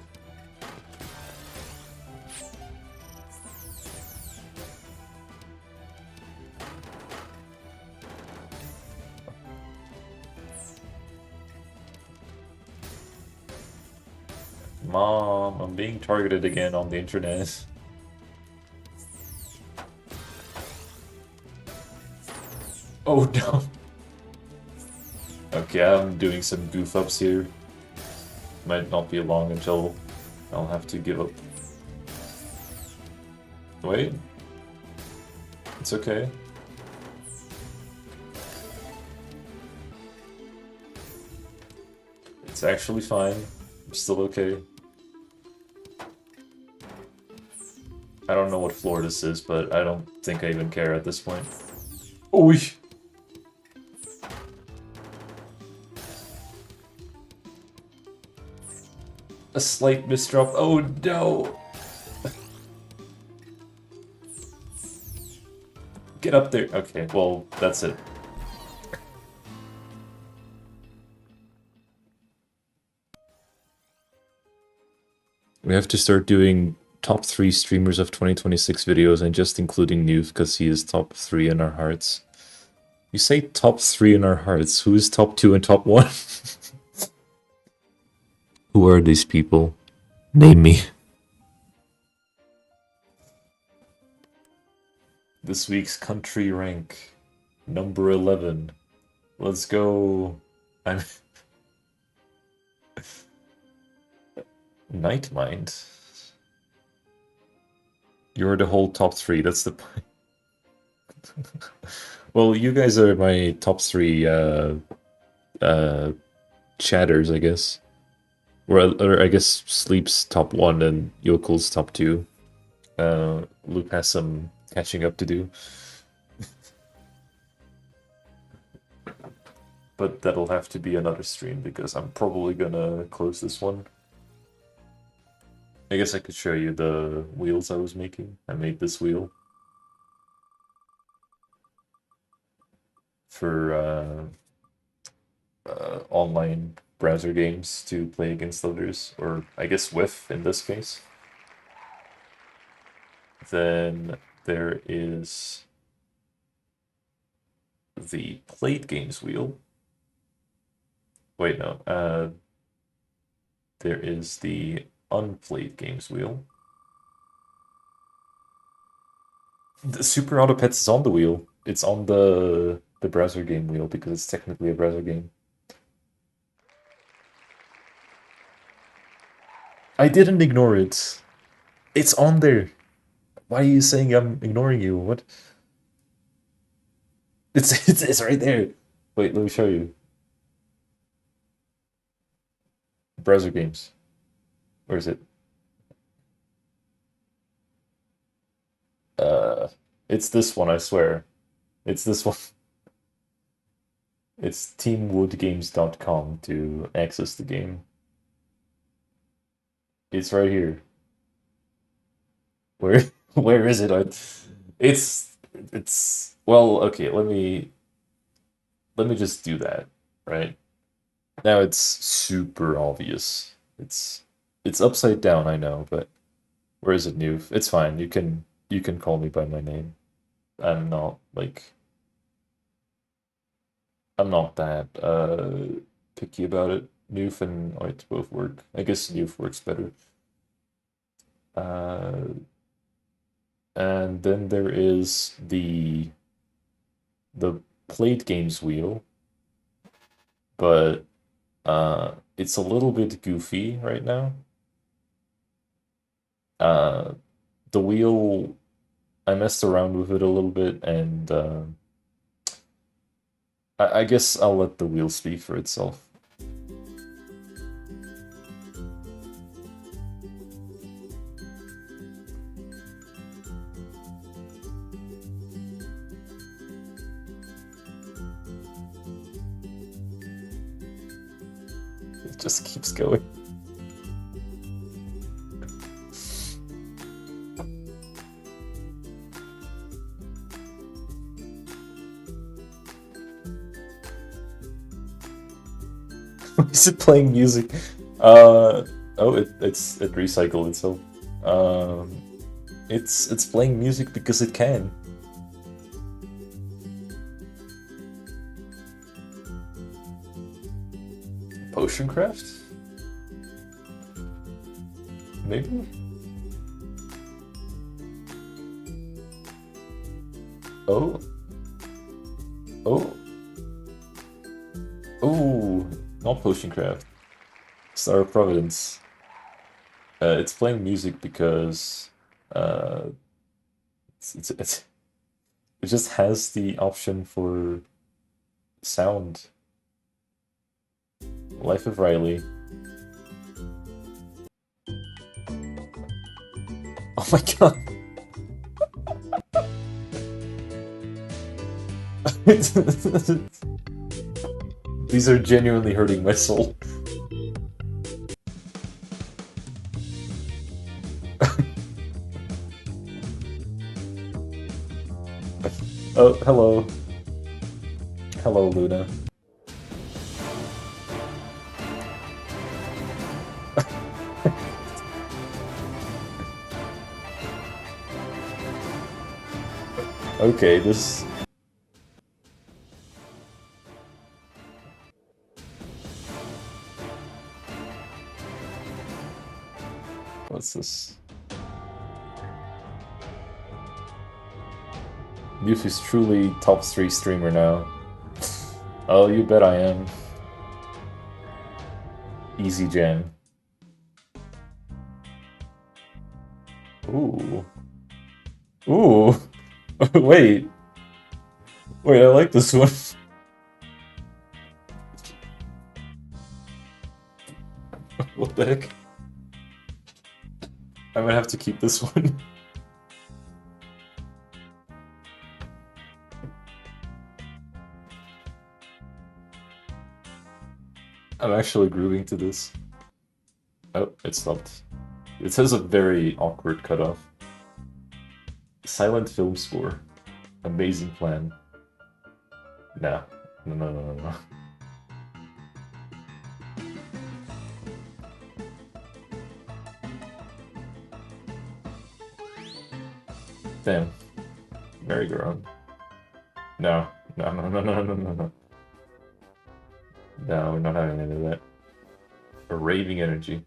Mom, I'm being targeted again on the internet. Oh no. Okay, I'm doing some goof ups here. Might not be long until I'll have to give up. Wait. It's okay. It's actually fine. I'm still okay. I don't know what floor this is, but I don't think I even care at this point. Oi! A slight misdrop. Oh no! Get up there. Okay, well, that's it. We have to start doing top 3 streamers of 2026 videos and just including Newt because he is top 3 in our hearts. You say top 3 in our hearts. Who is top 2 and top 1? Who are these people? Name me. This week's country rank. Number 11. Let's go. I'm Night Mind. You're the whole top 3. That's the point. Well, you guys are my top 3 uh chatters, I guess. Or I guess Sleep's top 1 and Yokel's top 2. Luke has some catching up to do. But that'll have to be another stream because I'm probably gonna close this one. I guess I could show you the wheels I was making. I made this wheel for online browser games to play against others, or I guess with in this case. Then there is the played games wheel. Wait, no. There is the unplayed games wheel. The Super Auto Pets is on the wheel. It's on the browser game wheel because it's technically a browser game. I didn't ignore it. It's on there. Why are you saying I'm ignoring you? What? It's right there. Wait, let me show you. Browser games. Where is it? Uh, it's this one, I swear. It's this one. It's teamwoodgames.com to access the game. It's right here. Where where is it? It's well, okay, let me just do that, right? Now it's super obvious. It's upside down, I know, but where is it, Noof? It's fine. You can call me by my name. I'm not like I'm not that picky about it. Noof and Oit both work. I guess Noof works better. Uh, and then there is the played games wheel, but it's a little bit goofy right now. Uh, the wheel, I messed around with it a little bit, and I guess I'll let the wheel speak for itself. It just keeps going. Is it playing music? Oh, it recycled itself. Um, it's playing music because it can. Potion craft? Maybe? Oh, oh, oh, not potion craft. Star of Providence. It's playing music because uh, it just has the option for sound. Life of Riley. Oh my god. These are genuinely hurting my soul. Oh, hello. Hello, Luna. Okay, this... What's this? Youth is truly top 3 streamer now. Oh, you bet I am. Easy jam. Ooh. Ooh. Wait. Wait, I like this one. What the heck? I might have to keep this one. I'm actually grooving to this. Oh, it stopped. It has a very awkward cutoff. Silent film score. Amazing plan. No. No, no, no, no, no. Damn. Merry-go-round. No. No, no, no, no, no, no, no. No, we're not having any of that. A raving energy.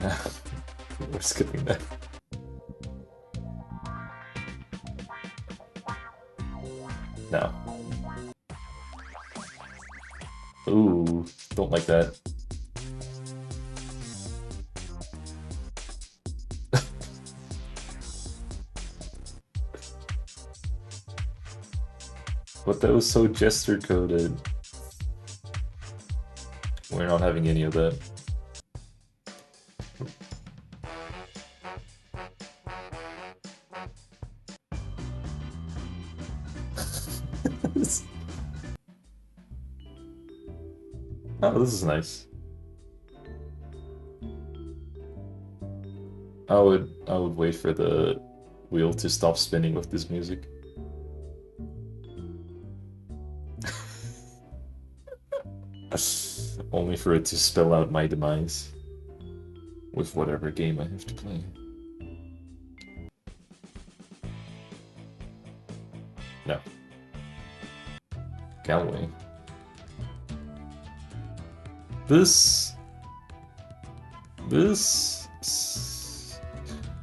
We're skipping that. No. Ooh, don't like that. But that was so gesture coded. We're not having any of that. Oh, this is nice. I would wait for the wheel to stop spinning with this music. Only for it to spell out my demise with whatever game I have to play. No. Galway. This...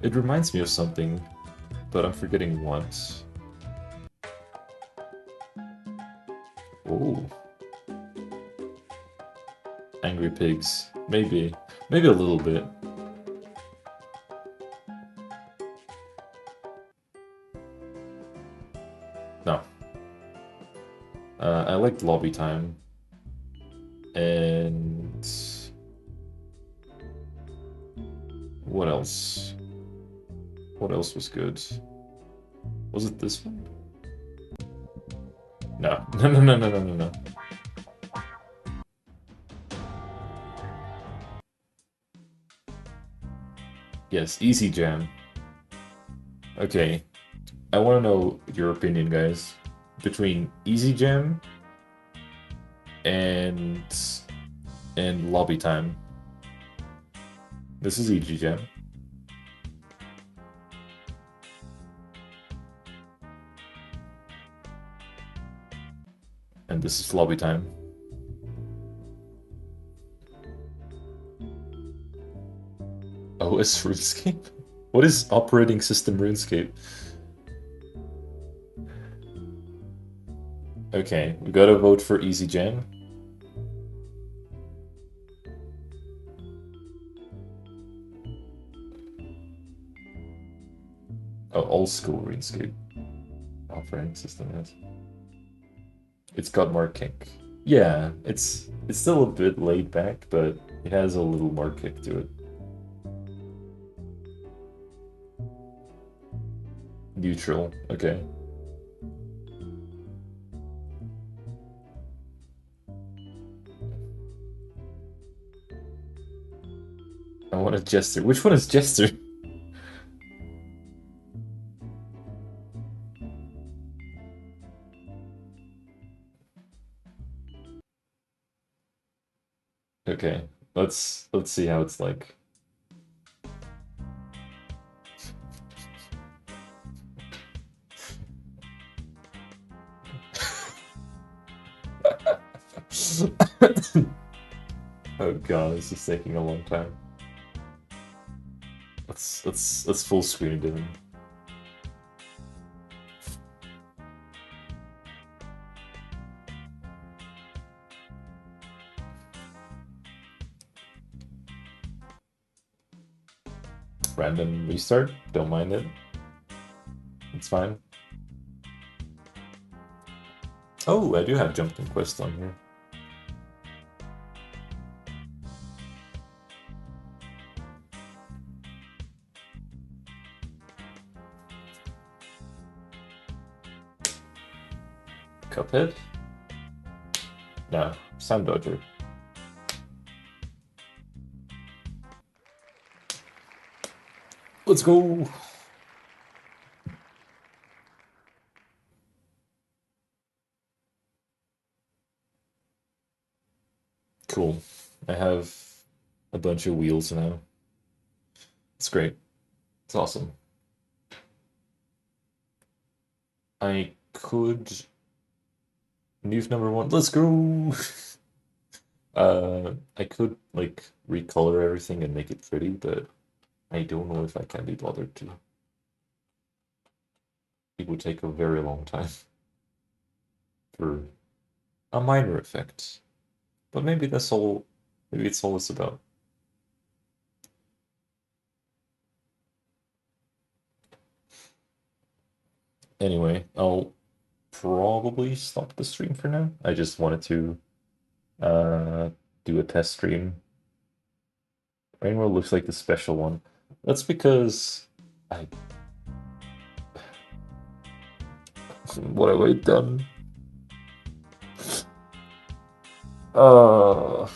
It reminds me of something, but I'm forgetting what. Oh. Angry Pigs. Maybe. Maybe a little bit. No. I liked Lobby Time. And... What else? What else was good? Was it this one? No. No, no, no, no, no, no, no. Yes, Easy Jam. Okay. I want to know your opinion, guys. Between Easy Jam and Lobby Time. This is Easy Jam. And this is Lobby Time. OS RuneScape? What is operating system RuneScape? Okay, we gotta vote for Easy Jam. Oh, old school RuneScape. Operating system, yes. It's got more kick. Yeah, it's still a bit laid back, but it has a little more kick to it. Neutral, okay. I want a Jester. Which one is Jester? Okay, let's see how it's like. Oh god, this is taking a long time. Let's full screen it in. Random restart, don't mind it. It's fine. Oh, I do have Jumping Quest on here. Cuphead? No, Sound Dodger. Let's go! Cool. I have a bunch of wheels now. It's great. It's awesome. I could move number one. Let's go! I could like recolor everything and make it pretty, but I don't know if I can be bothered to. It would take a very long time for a minor effect. But maybe that's all, maybe it's all it's about. Anyway, I'll probably stop the stream for now. I just wanted to uh, do a test stream. Rainbow looks like the special one. That's because I... What have I done? Uh,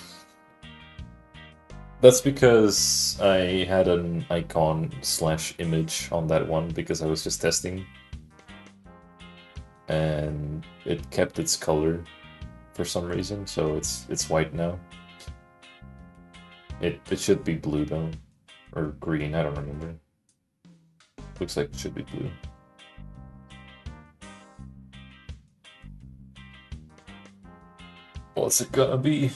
that's because I had an icon slash image on that one because I was just testing. And it kept its color for some reason, so it's white now. It should be blue though. Or green, I don't remember. Looks like it should be blue. What's it gonna be?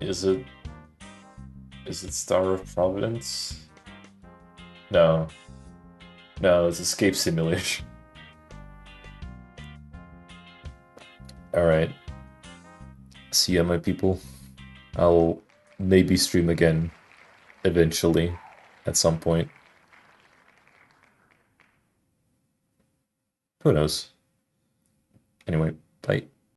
Is it Star of Providence? No. No, it's Escape Simulation. Alright. See ya, my people. I'll maybe stream again eventually at some point. Who knows? Anyway, bye.